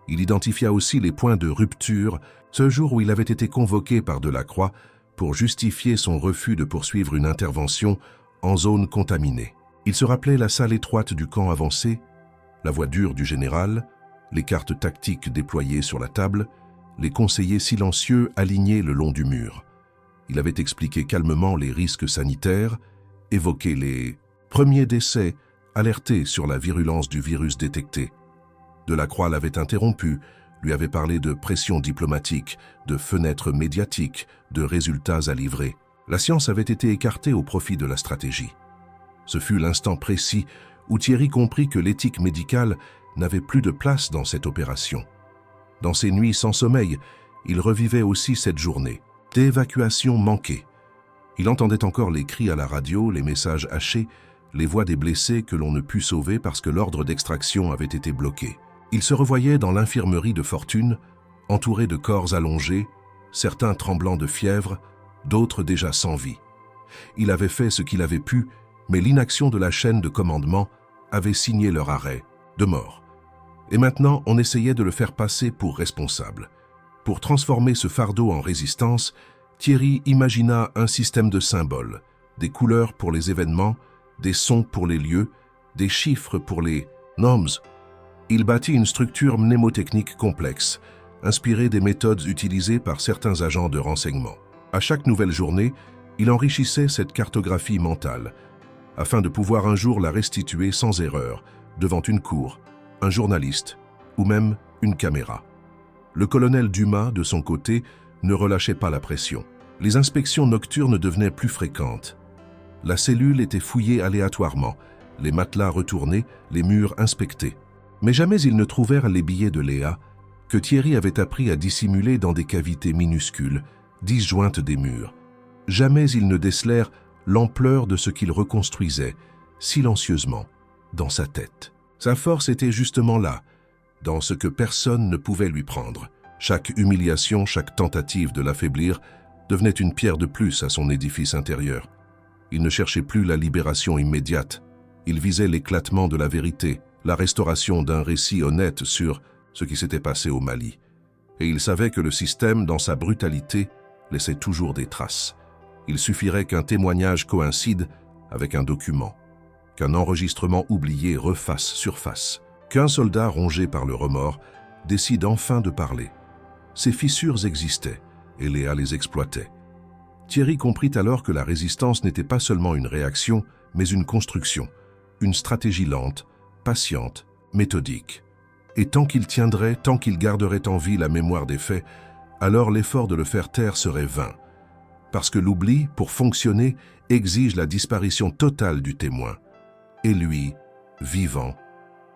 Il identifia aussi les points de rupture, ce jour où il avait été convoqué par Delacroix pour justifier son refus de poursuivre une intervention en zone contaminée. Il se rappelait la salle étroite du camp avancé, la voix dure du général, les cartes tactiques déployées sur la table, les conseillers silencieux alignés le long du mur. Il avait expliqué calmement les risques sanitaires, évoqué les premiers décès, alerté sur la virulence du virus détecté. Delacroix l'avait interrompu, lui avait parlé de pression diplomatique, de fenêtres médiatiques, de résultats à livrer. La science avait été écartée au profit de la stratégie. Ce fut l'instant précis où Thierry comprit que l'éthique médicale n'avait plus de place dans cette opération. Dans ses nuits sans sommeil, il revivait aussi cette journée d'évacuation manquée. Il entendait encore les cris à la radio, les messages hachés, les voix des blessés que l'on ne put sauver parce que l'ordre d'extraction avait été bloqué. Il se revoyait dans l'infirmerie de Fortune, entouré de corps allongés, certains tremblants de fièvre, d'autres déjà sans vie. Il avait fait ce qu'il avait pu, mais l'inaction de la chaîne de commandement avait signé leur arrêt, de mort. Et maintenant, on essayait de le faire passer pour responsable. Pour transformer ce fardeau en résistance, Thierry imagina un système de symboles, des couleurs pour les événements, des sons pour les lieux, des chiffres pour les noms. Il bâtit une structure mnémotechnique complexe, inspiré des méthodes utilisées par certains agents de renseignement. À chaque nouvelle journée, il enrichissait cette cartographie mentale, afin de pouvoir un jour la restituer sans erreur, devant une cour, un journaliste ou même une caméra. Le colonel Dumas, de son côté, ne relâchait pas la pression. Les inspections nocturnes devenaient plus fréquentes. La cellule était fouillée aléatoirement, les matelas retournés, les murs inspectés. Mais jamais ils ne trouvèrent les billets de Léa, que Thierry avait appris à dissimuler dans des cavités minuscules, disjointes des murs. Jamais ils ne décelèrent l'ampleur de ce qu'il reconstruisait, silencieusement, dans sa tête. Sa force était justement là, dans ce que personne ne pouvait lui prendre. Chaque humiliation, chaque tentative de l'affaiblir devenait une pierre de plus à son édifice intérieur. Il ne cherchait plus la libération immédiate. Il visait l'éclatement de la vérité, la restauration d'un récit honnête sur ce qui s'était passé au Mali. Et il savait que le système, dans sa brutalité, laissait toujours des traces. Il suffirait qu'un témoignage coïncide avec un document, qu'un enregistrement oublié refasse surface, qu'un soldat rongé par le remords décide enfin de parler. Ces fissures existaient, et Léa les exploitait. Thierry comprit alors que la résistance n'était pas seulement une réaction, mais une construction, une stratégie lente, patiente, méthodique. Et tant qu'il tiendrait, tant qu'il garderait en vie la mémoire des faits, alors l'effort de le faire taire serait vain. Parce que l'oubli, pour fonctionner, exige la disparition totale du témoin. Et lui, vivant,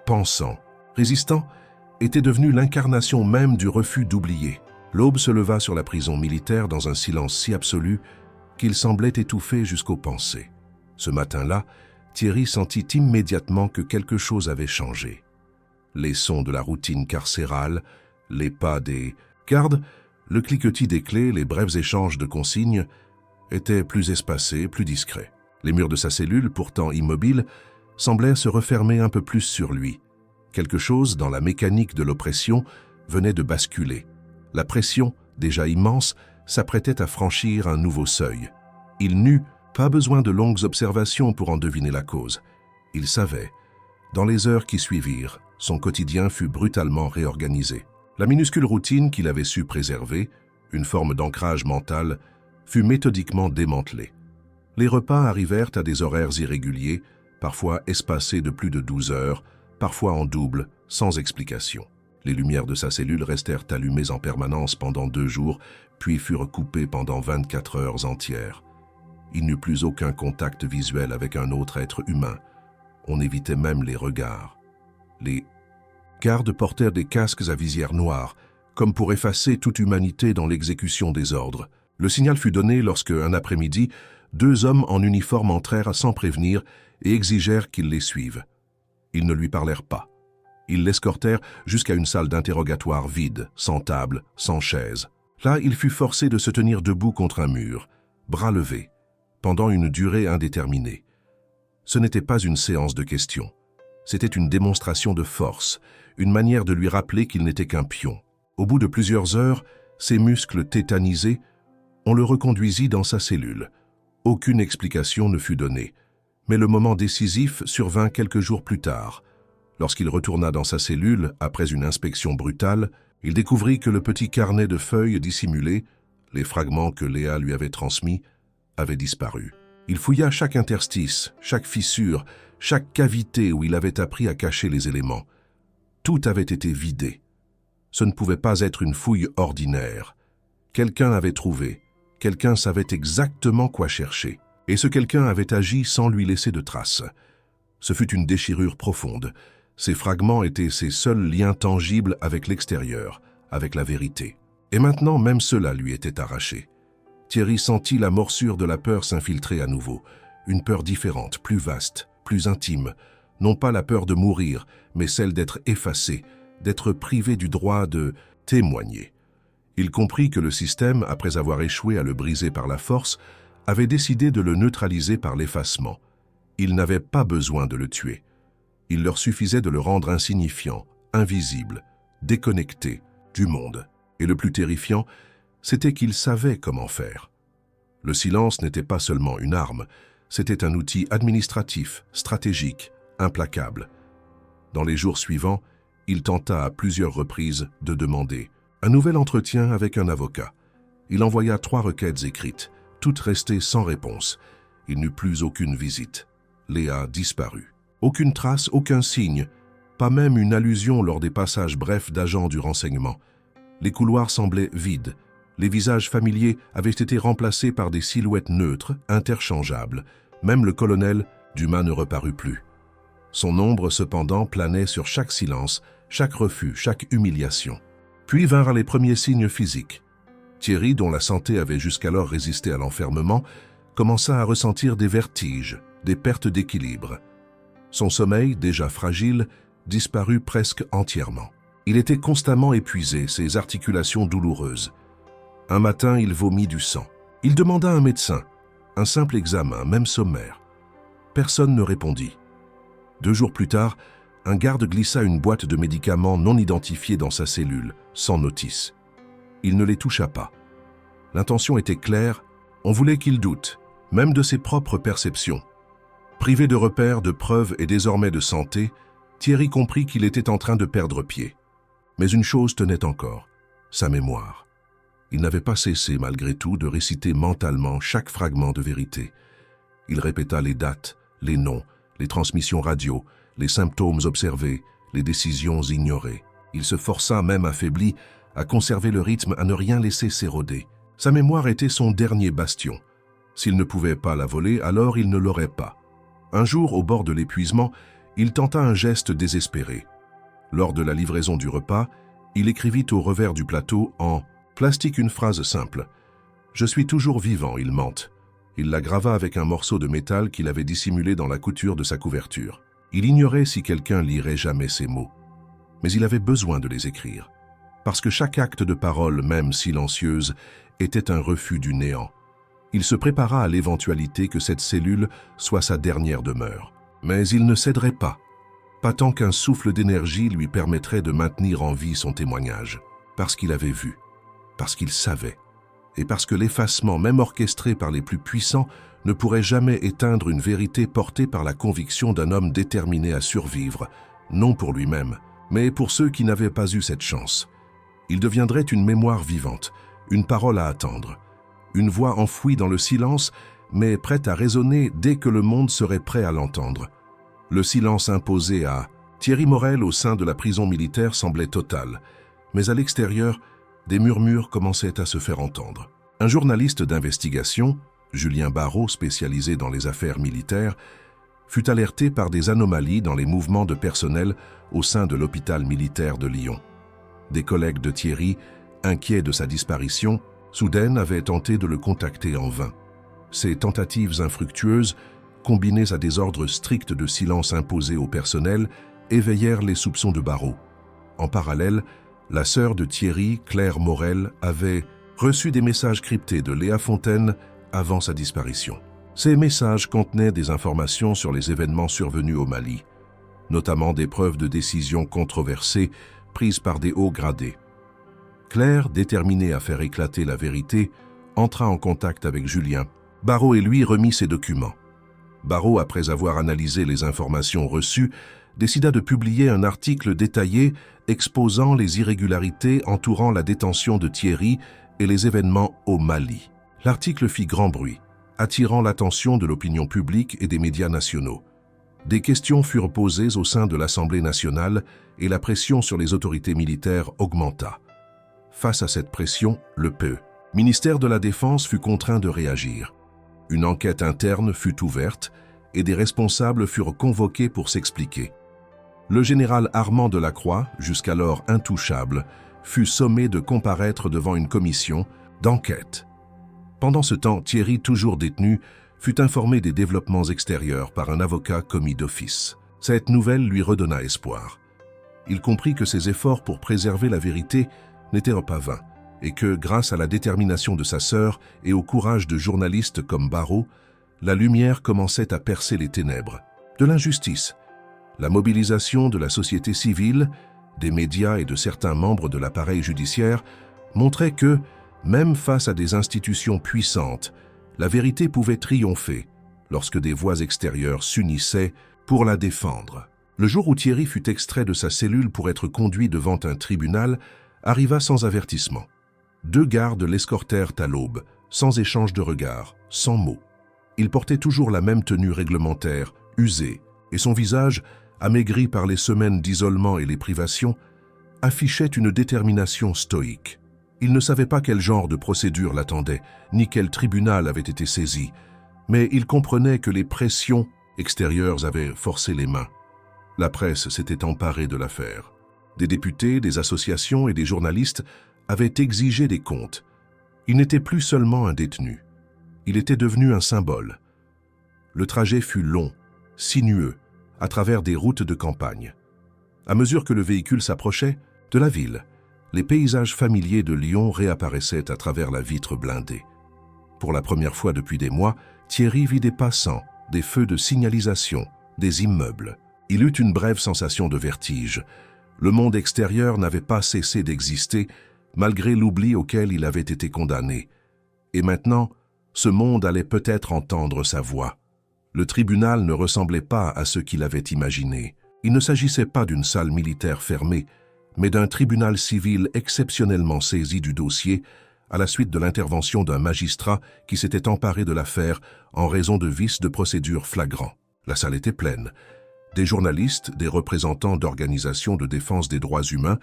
pensant, résistant, était devenu l'incarnation même du refus d'oublier. L'aube se leva sur la prison militaire dans un silence si absolu qu'il semblait étouffer jusqu'aux pensées. Ce matin-là, Thierry sentit immédiatement que quelque chose avait changé. Les sons de la routine carcérale, les pas des gardes, le cliquetis des clés, les brefs échanges de consignes étaient plus espacés, plus discrets. Les murs de sa cellule, pourtant immobiles, semblaient se refermer un peu plus sur lui. Quelque chose dans la mécanique de l'oppression venait de basculer. La pression, déjà immense, s'apprêtait à franchir un nouveau seuil. Il n'eut pas besoin de longues observations pour en deviner la cause. Il savait. Dans les heures qui suivirent, son quotidien fut brutalement réorganisé. La minuscule routine qu'il avait su préserver, une forme d'ancrage mental, fut méthodiquement démantelée. Les repas arrivèrent à des horaires irréguliers, parfois espacés de plus de 12 heures, parfois en double, sans explication. Les lumières de sa cellule restèrent allumées en permanence pendant 2 jours, puis furent coupées pendant 24 heures entières. Il n'eut plus aucun contact visuel avec un autre être humain. On évitait même les regards. Les gardes portèrent des casques à visière noire, comme pour effacer toute humanité dans l'exécution des ordres. Le signal fut donné lorsque, un après-midi, 2 hommes en uniforme entrèrent sans prévenir et exigèrent qu'il les suive. Ils ne lui parlèrent pas. Ils l'escortèrent jusqu'à une salle d'interrogatoire vide, sans table, sans chaise. Là, il fut forcé de se tenir debout contre un mur, bras levés, pendant une durée indéterminée. Ce n'était pas une séance de questions. C'était une démonstration de force, une manière de lui rappeler qu'il n'était qu'un pion. Au bout de plusieurs heures, ses muscles tétanisés, on le reconduisit dans sa cellule. Aucune explication ne fut donnée, mais le moment décisif survint quelques jours plus tard. Lorsqu'il retourna dans sa cellule, après une inspection brutale, il découvrit que le petit carnet de feuilles dissimulé, les fragments que Léa lui avait transmis, avaient disparu. Il fouilla chaque interstice, chaque fissure, chaque cavité où il avait appris à cacher les éléments. Tout avait été vidé. Ce ne pouvait pas être une fouille ordinaire. Quelqu'un avait trouvé, quelqu'un savait exactement quoi chercher. Et ce quelqu'un avait agi sans lui laisser de traces. Ce fut une déchirure profonde. Ces fragments étaient ses seuls liens tangibles avec l'extérieur, avec la vérité. Et maintenant, même cela lui était arraché. Thierry sentit la morsure de la peur s'infiltrer à nouveau. Une peur différente, plus vaste, plus intime. Non pas la peur de mourir, mais celle d'être effacé, d'être privé du droit de témoigner. Il comprit que le système, après avoir échoué à le briser par la force, avait décidé de le neutraliser par l'effacement. Il n'avait pas besoin de le tuer. Il leur suffisait de le rendre insignifiant, invisible, déconnecté du monde. Et le plus terrifiant, c'était qu'il savait comment faire. Le silence n'était pas seulement une arme, c'était un outil administratif, stratégique, implacable. Dans les jours suivants, il tenta à plusieurs reprises de demander Un nouvel entretien avec un avocat. Il envoya 3 requêtes écrites, toutes restées sans réponse. Il n'eut plus aucune visite. Léa disparut. Aucune trace, aucun signe, pas même une allusion lors des passages brefs d'agents du renseignement. Les couloirs semblaient vides. Les visages familiers avaient été remplacés par des silhouettes neutres, interchangeables. Même le colonel, Dumas, ne reparut plus. Son ombre, cependant, planait sur chaque silence, chaque refus, chaque humiliation. Puis vinrent les premiers signes physiques. Thierry, dont la santé avait jusqu'alors résisté à l'enfermement, commença à ressentir des vertiges, des pertes d'équilibre. Son sommeil, déjà fragile, disparut presque entièrement. Il était constamment épuisé, ses articulations douloureuses. Un matin, il vomit du sang. Il demanda à un médecin. Un simple examen, même sommaire. Personne ne répondit. 2 jours plus tard, un garde glissa une boîte de médicaments non identifiés dans sa cellule, sans notice. Il ne les toucha pas. L'intention était claire, on voulait qu'il doute, même de ses propres perceptions. Privé de repères, de preuves et désormais de santé, Thierry comprit qu'il était en train de perdre pied. Mais une chose tenait encore, sa mémoire. Il n'avait pas cessé, malgré tout, de réciter mentalement chaque fragment de vérité. Il répéta les dates, les noms, les transmissions radio, les symptômes observés, les décisions ignorées. Il se força, même affaibli, à conserver le rythme, à ne rien laisser s'éroder. Sa mémoire était son dernier bastion. S'il ne pouvait pas la voler, alors il ne l'aurait pas. Un jour, au bord de l'épuisement, il tenta un geste désespéré. Lors de la livraison du repas, il écrivit au revers du plateau en plastique une phrase simple. « Je suis toujours vivant, il mente ». Il la grava avec un morceau de métal qu'il avait dissimulé dans la couture de sa couverture. Il ignorait si quelqu'un lirait jamais ces mots. Mais il avait besoin de les écrire. Parce que chaque acte de parole, même silencieuse, était un refus du néant. Il se prépara à l'éventualité que cette cellule soit sa dernière demeure. Mais il ne céderait pas tant qu'un souffle d'énergie lui permettrait de maintenir en vie son témoignage. Parce qu'il avait vu, parce qu'il savait, et parce que l'effacement, même orchestré par les plus puissants, ne pourrait jamais éteindre une vérité portée par la conviction d'un homme déterminé à survivre, non pour lui-même, mais pour ceux qui n'avaient pas eu cette chance. Il deviendrait une mémoire vivante, une parole à attendre, une voix enfouie dans le silence, mais prête à résonner dès que le monde serait prêt à l'entendre. Le silence imposé à Thierry Morel au sein de la prison militaire semblait total, mais à l'extérieur, des murmures commençaient à se faire entendre. Un journaliste d'investigation, Julien Barrault, spécialisé dans les affaires militaires, fut alerté par des anomalies dans les mouvements de personnel au sein de l'hôpital militaire de Lyon. Des collègues de Thierry, inquiets de sa disparition, soudaine avaient tenté de le contacter en vain. Ces tentatives infructueuses, combinées à des ordres stricts de silence imposés au personnel, éveillèrent les soupçons de Barrault. En parallèle, la sœur de Thierry, Claire Morel, avait reçu des messages cryptés de Léa Fontaine avant sa disparition. Ces messages contenaient des informations sur les événements survenus au Mali, notamment des preuves de décisions controversées prises par des hauts gradés. Claire, déterminée à faire éclater la vérité, entra en contact avec Julien. Barrault et lui remit ces documents. Barrault, après avoir analysé les informations reçues, décida de publier un article détaillé exposant les irrégularités entourant la détention de Thierry et les événements au Mali. L'article fit grand bruit, attirant l'attention de l'opinion publique et des médias nationaux. Des questions furent posées au sein de l'Assemblée nationale et la pression sur les autorités militaires augmenta. Face à cette pression, le ministère de la Défense fut contraint de réagir. Une enquête interne fut ouverte et des responsables furent convoqués pour s'expliquer. Le général Armand Delacroix, jusqu'alors intouchable, fut sommé de comparaître devant une commission d'enquête. Pendant ce temps, Thierry, toujours détenu, fut informé des développements extérieurs par un avocat commis d'office. Cette nouvelle lui redonna espoir. Il comprit que ses efforts pour préserver la vérité n'étaient pas vains et que, grâce à la détermination de sa sœur et au courage de journalistes comme Barrault, la lumière commençait à percer les ténèbres. De l'injustice, la mobilisation de la société civile, des médias et de certains membres de l'appareil judiciaire montrait que, même face à des institutions puissantes, la vérité pouvait triompher lorsque des voix extérieures s'unissaient pour la défendre. Le jour où Thierry fut extrait de sa cellule pour être conduit devant un tribunal, arriva sans avertissement. 2 gardes l'escortèrent à l'aube, sans échange de regards, sans mots. Il portait toujours la même tenue réglementaire, usée, et son visage, amaigri par les semaines d'isolement et les privations, affichait une détermination stoïque. Il ne savait pas quel genre de procédure l'attendait, ni quel tribunal avait été saisi, mais il comprenait que les pressions extérieures avaient forcé les mains. La presse s'était emparée de l'affaire. Des députés, des associations et des journalistes avaient exigé des comptes. Il n'était plus seulement un détenu. Il était devenu un symbole. Le trajet fut long, sinueux, à travers des routes de campagne. À mesure que le véhicule s'approchait de la ville, les paysages familiers de Lyon réapparaissaient à travers la vitre blindée. Pour la première fois depuis des mois, Thierry vit des passants, des feux de signalisation, des immeubles. Il eut une brève sensation de vertige. Le monde extérieur n'avait pas cessé d'exister, malgré l'oubli auquel il avait été condamné. Et maintenant, ce monde allait peut-être entendre sa voix. Le tribunal ne ressemblait pas à ce qu'il avait imaginé. Il ne s'agissait pas d'une salle militaire fermée, mais d'un tribunal civil exceptionnellement saisi du dossier à la suite de l'intervention d'un magistrat qui s'était emparé de l'affaire en raison de vices de procédure flagrants. La salle était pleine. Des journalistes, des représentants d'organisations de défense des droits humains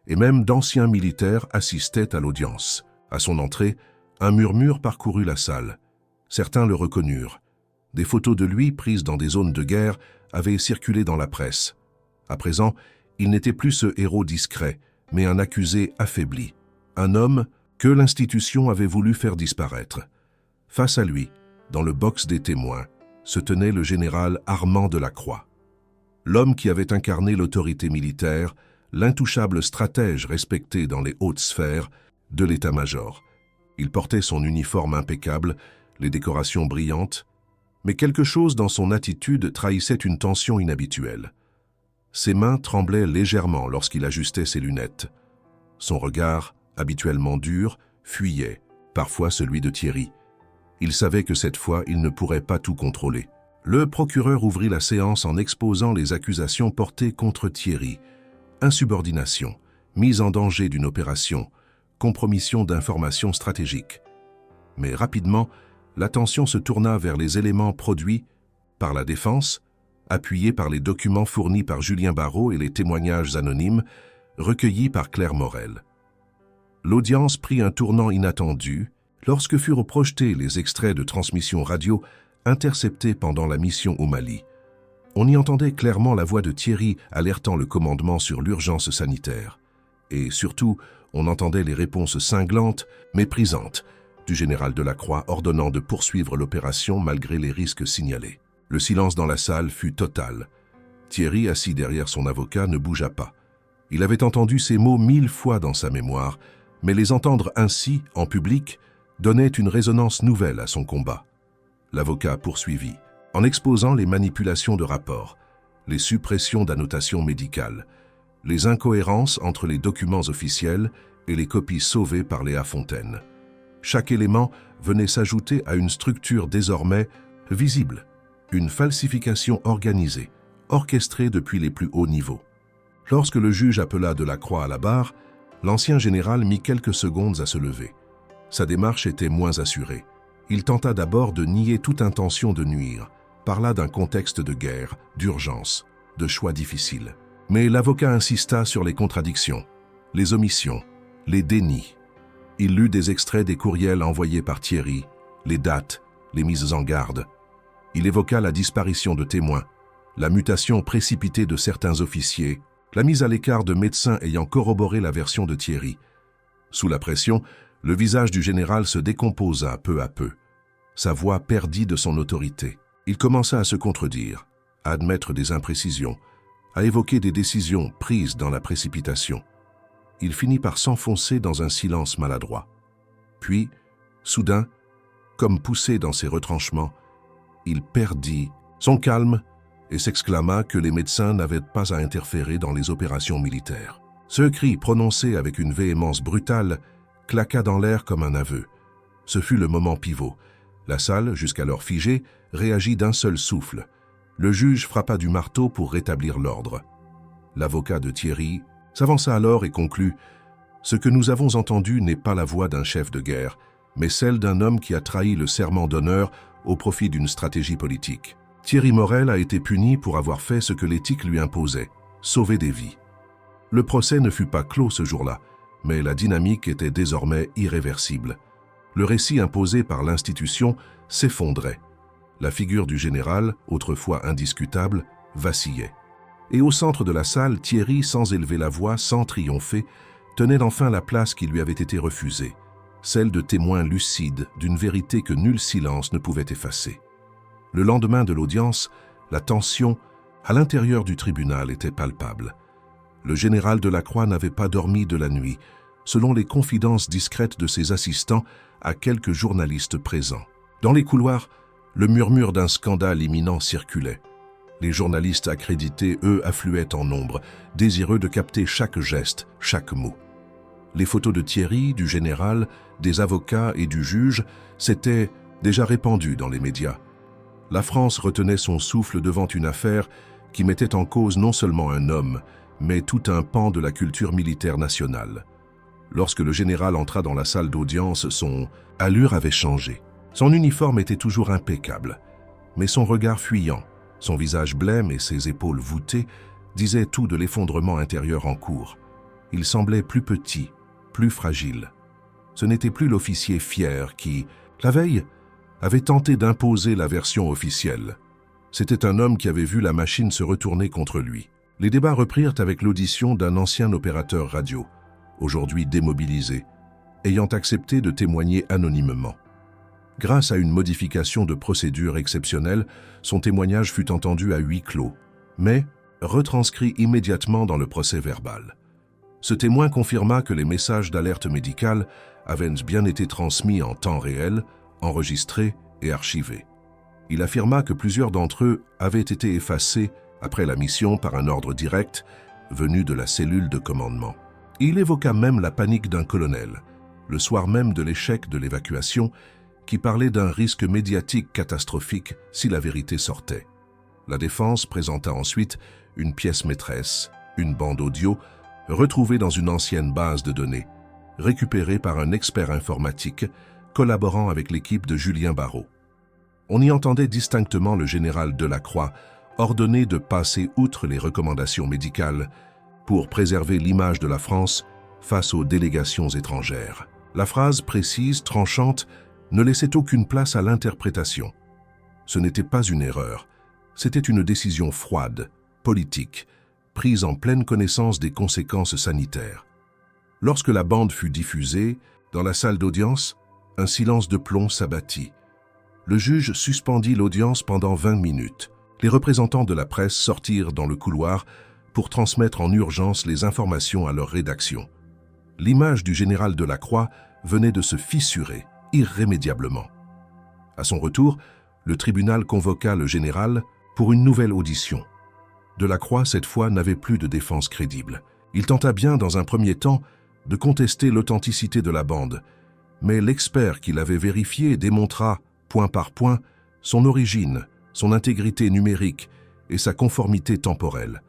et même d'anciens militaires assistaient à l'audience. À son entrée, un murmure parcourut la salle. Certains le reconnurent. Des photos de lui prises dans des zones de guerre avaient circulé dans la presse. À présent, il n'était plus ce héros discret, mais un accusé affaibli. Un homme que l'institution avait voulu faire disparaître. Face à lui, dans le box des témoins, se tenait le général Armand Delacroix. L'homme qui avait incarné l'autorité militaire, l'intouchable stratège respecté dans les hautes sphères de l'état-major. Il portait son uniforme impeccable, les décorations brillantes, mais quelque chose dans son attitude trahissait une tension inhabituelle. Ses mains tremblaient légèrement lorsqu'il ajustait ses lunettes. Son regard, habituellement dur, fuyait, parfois celui de Thierry. Il savait que cette fois, il ne pourrait pas tout contrôler. Le procureur ouvrit la séance en exposant les accusations portées contre Thierry. Insubordination, mise en danger d'une opération, compromission d'informations stratégiques. Mais rapidement, l'attention se tourna vers les éléments produits par la défense, appuyés par les documents fournis par Julien Barrot et les témoignages anonymes recueillis par Claire Morel. L'audience prit un tournant inattendu lorsque furent projetés les extraits de transmission radio interceptés pendant la mission au Mali. On y entendait clairement la voix de Thierry alertant le commandement sur l'urgence sanitaire. Et surtout, on entendait les réponses cinglantes, méprisantes, du général Delacroix ordonnant de poursuivre l'opération malgré les risques signalés. Le silence dans la salle fut total. Thierry, assis derrière son avocat, ne bougea pas. Il avait entendu ces mots 1000 fois dans sa mémoire, mais les entendre ainsi, en public, donnait une résonance nouvelle à son combat. L'avocat poursuivit, en exposant les manipulations de rapports, les suppressions d'annotations médicales, les incohérences entre les documents officiels et les copies sauvées par Léa Fontaine. Chaque élément venait s'ajouter à une structure désormais visible, une falsification organisée, orchestrée depuis les plus hauts niveaux. Lorsque le juge appela Delacroix à la barre, l'ancien général mit quelques secondes à se lever. Sa démarche était moins assurée. Il tenta d'abord de nier toute intention de nuire, parla d'un contexte de guerre, d'urgence, de choix difficiles. Mais l'avocat insista sur les contradictions, les omissions, les dénis. Il lut des extraits des courriels envoyés par Thierry, les dates, les mises en garde. Il évoqua la disparition de témoins, la mutation précipitée de certains officiers, la mise à l'écart de médecins ayant corroboré la version de Thierry. Sous la pression, le visage du général se décomposa peu à peu. Sa voix perdit de son autorité. Il commença à se contredire, à admettre des imprécisions, à évoquer des décisions prises dans la précipitation. Il finit par s'enfoncer dans un silence maladroit. Puis, soudain, comme poussé dans ses retranchements, il perdit son calme et s'exclama que les médecins n'avaient pas à interférer dans les opérations militaires. Ce cri, prononcé avec une véhémence brutale, claqua dans l'air comme un aveu. Ce fut le moment pivot. La salle, jusqu'alors figée, réagit d'un seul souffle. Le juge frappa du marteau pour rétablir l'ordre. L'avocat de Thierry s'avança alors et conclut « Ce que nous avons entendu n'est pas la voix d'un chef de guerre, mais celle d'un homme qui a trahi le serment d'honneur au profit d'une stratégie politique. Thierry Morel a été puni pour avoir fait ce que l'éthique lui imposait, sauver des vies. Le procès ne fut pas clos ce jour-là, mais la dynamique était désormais irréversible. Le récit imposé par l'institution s'effondrait. La figure du général, autrefois indiscutable, vacillait. Et au centre de la salle, Thierry, sans élever la voix, sans triompher, tenait enfin la place qui lui avait été refusée, celle de témoin lucide d'une vérité que nul silence ne pouvait effacer. Le lendemain de l'audience, la tension à l'intérieur du tribunal était palpable. Le général Delacroix n'avait pas dormi de la nuit, selon les confidences discrètes de ses assistants à quelques journalistes présents. Dans les couloirs, le murmure d'un scandale imminent circulait. Les journalistes accrédités, eux, affluaient en nombre, désireux de capter chaque geste, chaque mot. Les photos de Thierry, du général, des avocats et du juge s'étaient déjà répandues dans les médias. La France retenait son souffle devant une affaire qui mettait en cause non seulement un homme, mais tout un pan de la culture militaire nationale. Lorsque le général entra dans la salle d'audience, son allure avait changé. Son uniforme était toujours impeccable, mais son regard fuyant, son visage blême et ses épaules voûtées disaient tout de l'effondrement intérieur en cours. Il semblait plus petit, plus fragile. Ce n'était plus l'officier fier qui, la veille, avait tenté d'imposer la version officielle. C'était un homme qui avait vu la machine se retourner contre lui. Les débats reprirent avec l'audition d'un ancien opérateur radio, aujourd'hui démobilisé, ayant accepté de témoigner anonymement. Grâce à une modification de procédure exceptionnelle, son témoignage fut entendu à huis clos, mais retranscrit immédiatement dans le procès-verbal. Ce témoin confirma que les messages d'alerte médicale avaient bien été transmis en temps réel, enregistrés et archivés. Il affirma que plusieurs d'entre eux avaient été effacés après la mission par un ordre direct venu de la cellule de commandement. Il évoqua même la panique d'un colonel, le soir même de l'échec de l'évacuation, qui parlait d'un risque médiatique catastrophique si la vérité sortait. La défense présenta ensuite une pièce maîtresse, une bande audio, retrouvée dans une ancienne base de données, récupérée par un expert informatique collaborant avec l'équipe de Julien Barrot. On y entendait distinctement le général Delacroix ordonner de passer outre les recommandations médicales pour préserver l'image de la France face aux délégations étrangères. La phrase précise, tranchante, ne laissait aucune place à l'interprétation. Ce n'était pas une erreur, c'était une décision froide, politique, prise en pleine connaissance des conséquences sanitaires. Lorsque la bande fut diffusée, dans la salle d'audience, un silence de plomb s'abattit. Le juge suspendit l'audience pendant 20 minutes. Les représentants de la presse sortirent dans le couloir pour transmettre en urgence les informations à leur rédaction. L'image du général Delacroix venait de se fissurer irrémédiablement. À son retour, le tribunal convoqua le général pour une nouvelle audition. Delacroix, cette fois, n'avait plus de défense crédible. Il tenta bien, dans un premier temps, de contester l'authenticité de la bande, mais l'expert qui l'avait vérifié démontra, point par point, son origine, son intégrité numérique et sa conformité temporelle.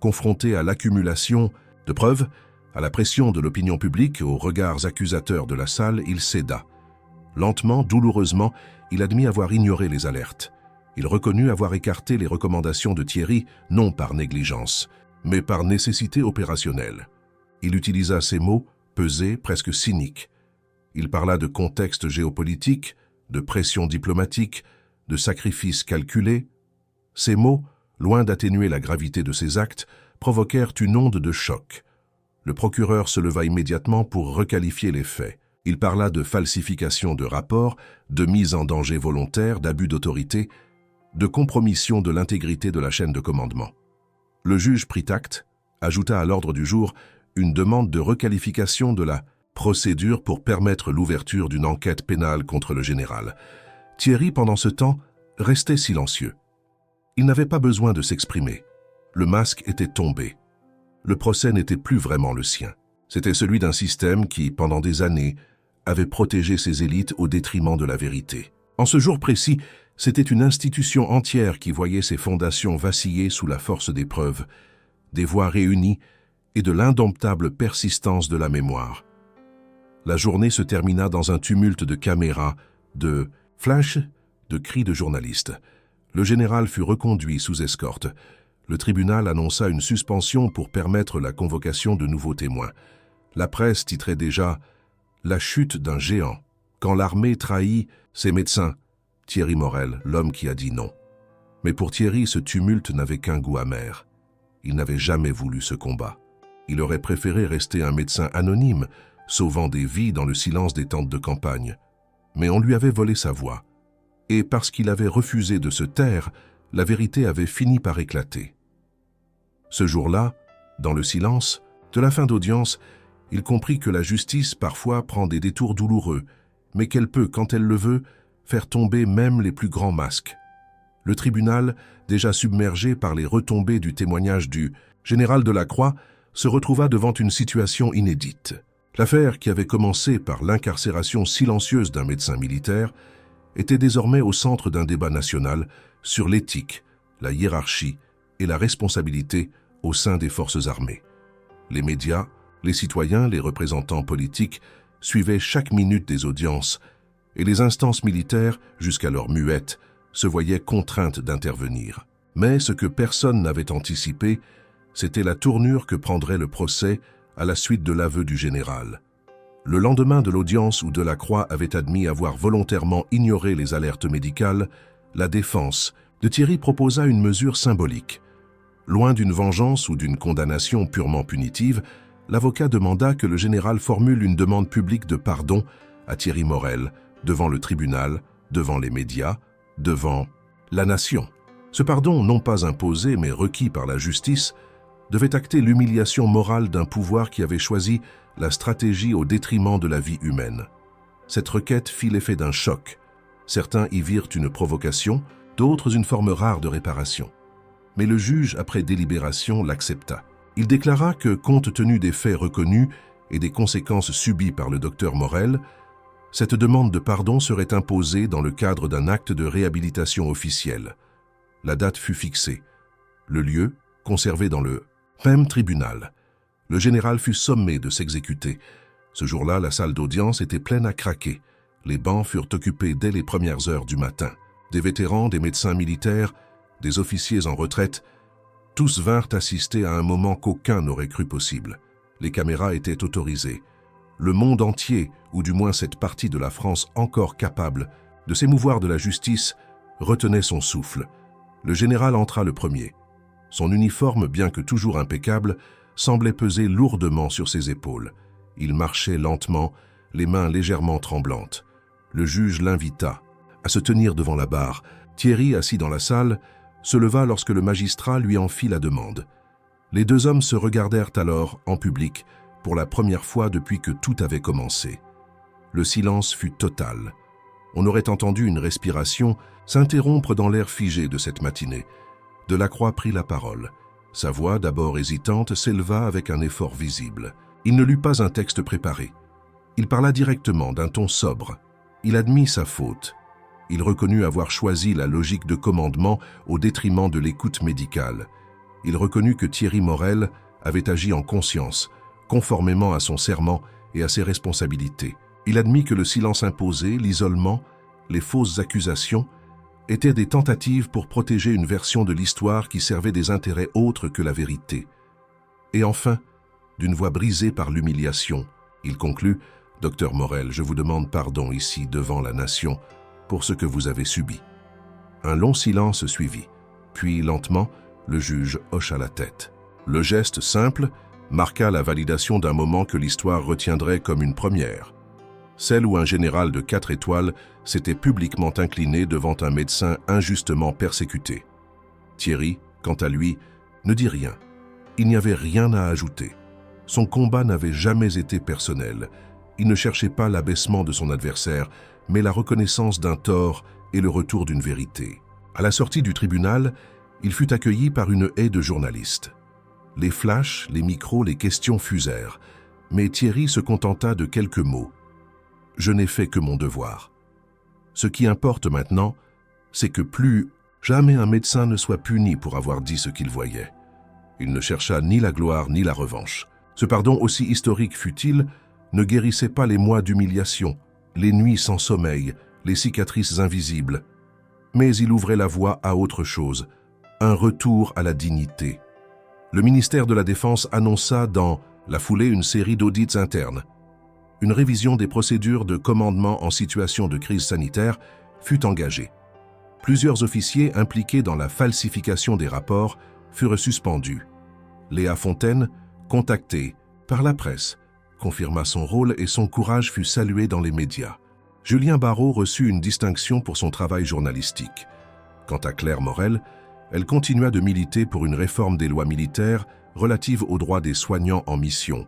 Confronté à l'accumulation de preuves, à la pression de l'opinion publique, aux regards accusateurs de la salle, il céda. Lentement, douloureusement, il admit avoir ignoré les alertes. Il reconnut avoir écarté les recommandations de Thierry, non par négligence, mais par nécessité opérationnelle. Il utilisa ces mots, pesés, presque cyniques. Il parla de contexte géopolitique, de pression diplomatique, de sacrifices calculés. Ces mots, loin d'atténuer la gravité de ses actes, provoquèrent une onde de choc. Le procureur se leva immédiatement pour requalifier les faits. Il parla de falsification de rapports, de mise en danger volontaire, d'abus d'autorité, de compromission de l'intégrité de la chaîne de commandement. Le juge prit acte, ajouta à l'ordre du jour une demande de requalification de la procédure pour permettre l'ouverture d'une enquête pénale contre le général. Thierry, pendant ce temps, restait silencieux. Il n'avait pas besoin de s'exprimer. Le masque était tombé. Le procès n'était plus vraiment le sien. C'était celui d'un système qui, pendant des années, avait protégé ses élites au détriment de la vérité. En ce jour précis, c'était une institution entière qui voyait ses fondations vaciller sous la force des preuves, des voix réunies et de l'indomptable persistance de la mémoire. La journée se termina dans un tumulte de caméras, de flash, de cris de journalistes. Le général fut reconduit sous escorte. Le tribunal annonça une suspension pour permettre la convocation de nouveaux témoins. La presse titrait déjà « La chute d'un géant » quand l'armée trahit ses médecins. Thierry Morel, l'homme qui a dit non. Mais pour Thierry, ce tumulte n'avait qu'un goût amer. Il n'avait jamais voulu ce combat. Il aurait préféré rester un médecin anonyme, sauvant des vies dans le silence des tentes de campagne. Mais on lui avait volé sa voix. Et parce qu'il avait refusé de se taire, la vérité avait fini par éclater. Ce jour-là, dans le silence, de la fin d'audience, il comprit que la justice parfois prend des détours douloureux, mais qu'elle peut, quand elle le veut, faire tomber même les plus grands masques. Le tribunal, déjà submergé par les retombées du témoignage du général Delacroix, se retrouva devant une situation inédite. L'affaire, qui avait commencé par l'incarcération silencieuse d'un médecin militaire, était désormais au centre d'un débat national sur l'éthique, la hiérarchie et la responsabilité au sein des forces armées. Les médias, les citoyens, les représentants politiques suivaient chaque minute des audiences et les instances militaires, jusqu'alors muettes, se voyaient contraintes d'intervenir. Mais ce que personne n'avait anticipé, c'était la tournure que prendrait le procès à la suite de l'aveu du général. Le lendemain de l'audience où Delacroix avait admis avoir volontairement ignoré les alertes médicales, la défense de Thierry proposa une mesure symbolique. Loin d'une vengeance ou d'une condamnation purement punitive, l'avocat demanda que le général formule une demande publique de pardon à Thierry Morel, devant le tribunal, devant les médias, devant la nation. Ce pardon, non pas imposé mais requis par la justice, devait acter l'humiliation morale d'un pouvoir qui avait choisi la stratégie au détriment de la vie humaine. Cette requête fit l'effet d'un choc. Certains y virent une provocation, d'autres une forme rare de réparation. Mais le juge, après délibération, l'accepta. Il déclara que, compte tenu des faits reconnus et des conséquences subies par le docteur Morel, cette demande de pardon serait imposée dans le cadre d'un acte de réhabilitation officiel. La date fut fixée. Le lieu, conservé dans le même tribunal. Le général fut sommé de s'exécuter. Ce jour-là, la salle d'audience était pleine à craquer. Les bancs furent occupés dès les premières heures du matin. Des vétérans, des médecins militaires, des officiers en retraite, tous vinrent assister à un moment qu'aucun n'aurait cru possible. Les caméras étaient autorisées. Le monde entier, ou du moins cette partie de la France encore capable de s'émouvoir de la justice, retenait son souffle. Le général entra le premier. Son uniforme, bien que toujours impeccable, semblait peser lourdement sur ses épaules. Il marchait lentement, les mains légèrement tremblantes. Le juge l'invita à se tenir devant la barre. Thierry, assis dans la salle, se leva lorsque le magistrat lui en fit la demande. Les deux hommes se regardèrent alors, en public, pour la première fois depuis que tout avait commencé. Le silence fut total. On aurait entendu une respiration s'interrompre dans l'air figé de cette matinée. Delacroix prit la parole. Sa voix, d'abord hésitante, s'éleva avec un effort visible. Il ne lut pas un texte préparé. Il parla directement, d'un ton sobre. Il admit sa faute. Il reconnut avoir choisi la logique de commandement au détriment de l'écoute médicale. Il reconnut que Thierry Morel avait agi en conscience, conformément à son serment et à ses responsabilités. Il admit que le silence imposé, l'isolement, les fausses accusations étaient des tentatives pour protéger une version de l'histoire qui servait des intérêts autres que la vérité. Et enfin, d'une voix brisée par l'humiliation, il conclut « Docteur Morel, je vous demande pardon ici devant la nation pour ce que vous avez subi. » Un long silence suivit, puis lentement, le juge hocha la tête. Le geste simple marqua la validation d'un moment que l'histoire retiendrait comme une première. Celle où un général de 4 étoiles s'était publiquement incliné devant un médecin injustement persécuté. Thierry, quant à lui, ne dit rien. Il n'y avait rien à ajouter. Son combat n'avait jamais été personnel. Il ne cherchait pas l'abaissement de son adversaire, mais la reconnaissance d'un tort et le retour d'une vérité. À la sortie du tribunal, il fut accueilli par une haie de journalistes. Les flashs, les micros, les questions fusèrent, mais Thierry se contenta de quelques mots. « Je n'ai fait que mon devoir. Ce qui importe maintenant, c'est que plus jamais un médecin ne soit puni pour avoir dit ce qu'il voyait. Il ne chercha ni la gloire ni la revanche. Ce pardon, aussi historique fût-il, ne guérissait pas les mois d'humiliation, les nuits sans sommeil, les cicatrices invisibles. Mais il ouvrait la voie à autre chose, un retour à la dignité. Le ministère de la Défense annonça dans la foulée une série d'audits internes. Une révision des procédures de commandement en situation de crise sanitaire fut engagée. Plusieurs officiers impliqués dans la falsification des rapports furent suspendus. Léa Fontaine, contactée par la presse, confirma son rôle et son courage fut salué dans les médias. Julien Barrot reçut une distinction pour son travail journalistique. Quant à Claire Morel, elle continua de militer pour une réforme des lois militaires relatives aux droits des soignants en mission.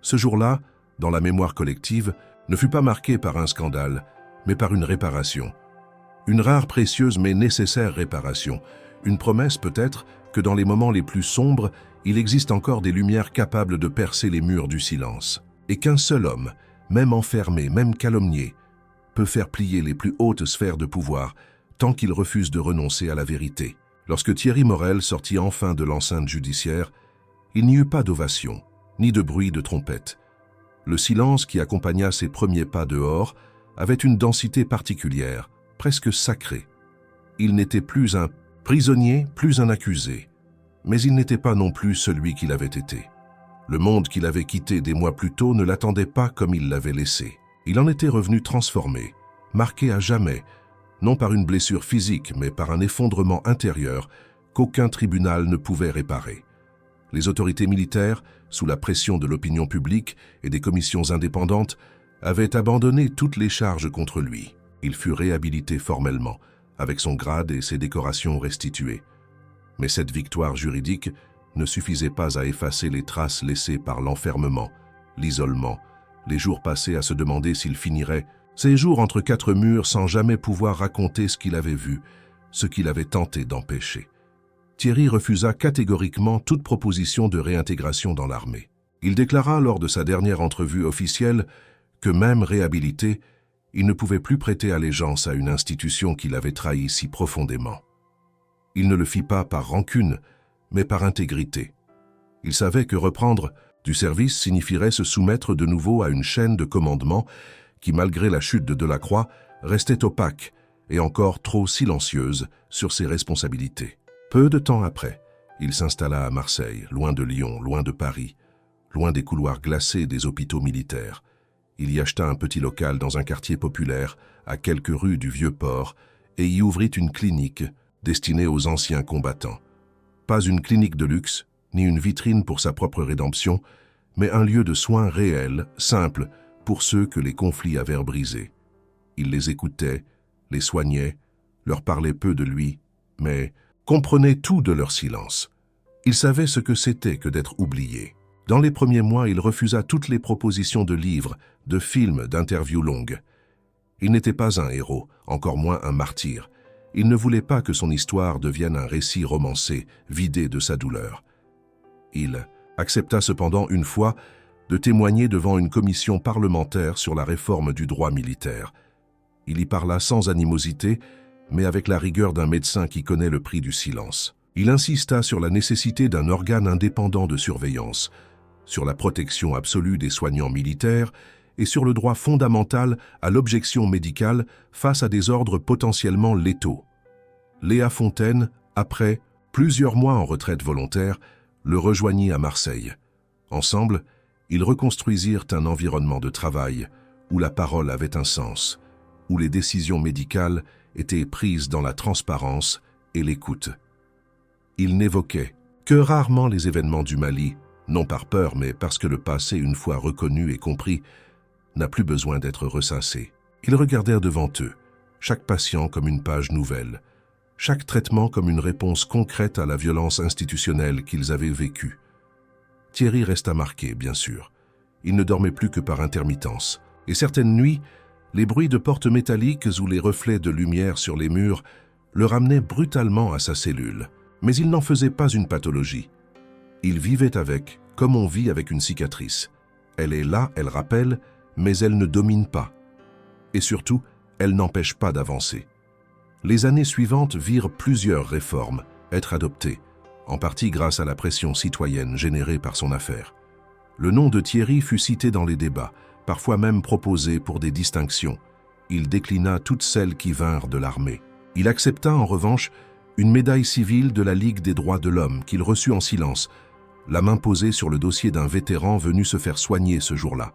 Ce jour-là, dans la mémoire collective, ne fut pas marqué par un scandale, mais par une réparation. Une rare, précieuse mais nécessaire réparation. Une promesse peut-être que dans les moments les plus sombres, il existe encore des lumières capables de percer les murs du silence. Et qu'un seul homme, même enfermé, même calomnié, peut faire plier les plus hautes sphères de pouvoir tant qu'il refuse de renoncer à la vérité. Lorsque Thierry Morel sortit enfin de l'enceinte judiciaire, il n'y eut pas d'ovation, ni de bruit de trompette. Le silence qui accompagna ses premiers pas dehors avait une densité particulière, presque sacrée. Il n'était plus un prisonnier, plus un accusé, mais il n'était pas non plus celui qu'il avait été. Le monde qu'il avait quitté des mois plus tôt ne l'attendait pas comme il l'avait laissé. Il en était revenu transformé, marqué à jamais, non par une blessure physique, mais par un effondrement intérieur qu'aucun tribunal ne pouvait réparer. Les autorités militaires, sous la pression de l'opinion publique et des commissions indépendantes, avaient abandonné toutes les charges contre lui. Il fut réhabilité formellement, avec son grade et ses décorations restituées. Mais cette victoire juridique ne suffisait pas à effacer les traces laissées par l'enfermement, l'isolement, les jours passés à se demander s'il finirait, ces jours entre quatre murs sans jamais pouvoir raconter ce qu'il avait vu, ce qu'il avait tenté d'empêcher. Thierry refusa catégoriquement toute proposition de réintégration dans l'armée. Il déclara lors de sa dernière entrevue officielle que même réhabilité, il ne pouvait plus prêter allégeance à une institution qu'il avait trahie si profondément. Il ne le fit pas par rancune, mais par intégrité. Il savait que reprendre du service signifierait se soumettre de nouveau à une chaîne de commandement qui, malgré la chute de Delacroix, restait opaque et encore trop silencieuse sur ses responsabilités. Peu de temps après, il s'installa à Marseille, loin de Lyon, loin de Paris, loin des couloirs glacés des hôpitaux militaires. Il y acheta un petit local dans un quartier populaire, à quelques rues du Vieux-Port, et y ouvrit une clinique destinée aux anciens combattants. Pas une clinique de luxe, ni une vitrine pour sa propre rédemption, mais un lieu de soins réel, simple, pour ceux que les conflits avaient brisés. Il les écoutait, les soignait, leur parlait peu de lui, mais comprenait tout de leur silence. Il savait ce que c'était que d'être oublié. Dans les premiers mois, il refusa toutes les propositions de livres, de films, d'interviews longues. Il n'était pas un héros, encore moins un martyr. Il ne voulait pas que son histoire devienne un récit romancé, vidé de sa douleur. Il accepta cependant une fois de témoigner devant une commission parlementaire sur la réforme du droit militaire. Il y parla sans animosité, mais avec la rigueur d'un médecin qui connaît le prix du silence. Il insista sur la nécessité d'un organe indépendant de surveillance, sur la protection absolue des soignants militaires et sur le droit fondamental à l'objection médicale face à des ordres potentiellement létaux. Léa Fontaine, après plusieurs mois en retraite volontaire, le rejoignit à Marseille. Ensemble, ils reconstruisirent un environnement de travail où la parole avait un sens, où les décisions médicales étaient prises dans la transparence et l'écoute. Ils n'évoquaient que rarement les événements du Mali, non par peur, mais parce que le passé, une fois reconnu et compris, n'a plus besoin d'être ressassé. Ils regardèrent devant eux, chaque patient comme une page nouvelle, chaque traitement comme une réponse concrète à la violence institutionnelle qu'ils avaient vécue. Thierry resta marqué, bien sûr. Il ne dormait plus que par intermittence. Et certaines nuits, les bruits de portes métalliques ou les reflets de lumière sur les murs le ramenaient brutalement à sa cellule. Mais il n'en faisait pas une pathologie. Il vivait avec, comme on vit avec une cicatrice. Elle est là, elle rappelle, mais elle ne domine pas. Et surtout, elle n'empêche pas d'avancer. Les années suivantes virent plusieurs réformes être adoptées, en partie grâce à la pression citoyenne générée par son affaire. Le nom de Thierry fut cité dans les débats, parfois même proposé pour des distinctions. Il déclina toutes celles qui vinrent de l'armée. Il accepta en revanche une médaille civile de la Ligue des droits de l'homme qu'il reçut en silence, la main posée sur le dossier d'un vétéran venu se faire soigner ce jour-là.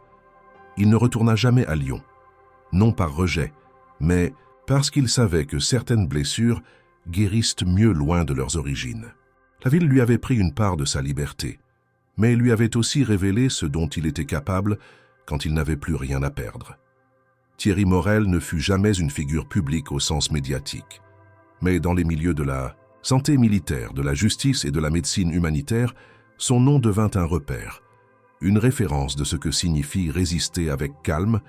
Il ne retourna jamais à Lyon, non par rejet, mais parce qu'il savait que certaines blessures guérissent mieux loin de leurs origines. La ville lui avait pris une part de sa liberté, mais lui avait aussi révélé ce dont il était capable quand il n'avait plus rien à perdre. Thierry Morel ne fut jamais une figure publique au sens médiatique, mais dans les milieux de la santé militaire, de la justice et de la médecine humanitaire, son nom devint un repère, une référence de ce que signifie résister avec calme,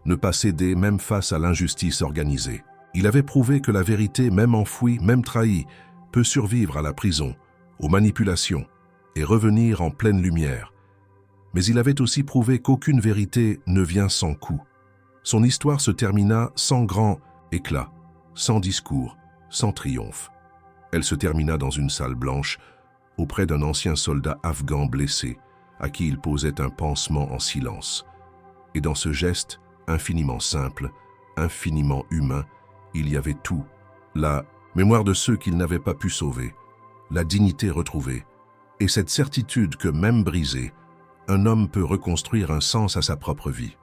ne pas céder même face à l'injustice organisée. Il avait prouvé que la vérité, même enfouie, même trahie, peut survivre à la prison, aux manipulations et revenir en pleine lumière. Mais il avait aussi prouvé qu'aucune vérité ne vient sans coup. Son histoire se termina sans grand éclat, sans discours, sans triomphe. Elle se termina dans une salle blanche, auprès d'un ancien soldat afghan blessé, à qui il posait un pansement en silence. Et dans ce geste, infiniment simple, infiniment humain, il y avait tout. La mémoire de ceux qu'il n'avait pas pu sauver, la dignité retrouvée, et cette certitude que, même brisé, un homme peut reconstruire un sens à sa propre vie.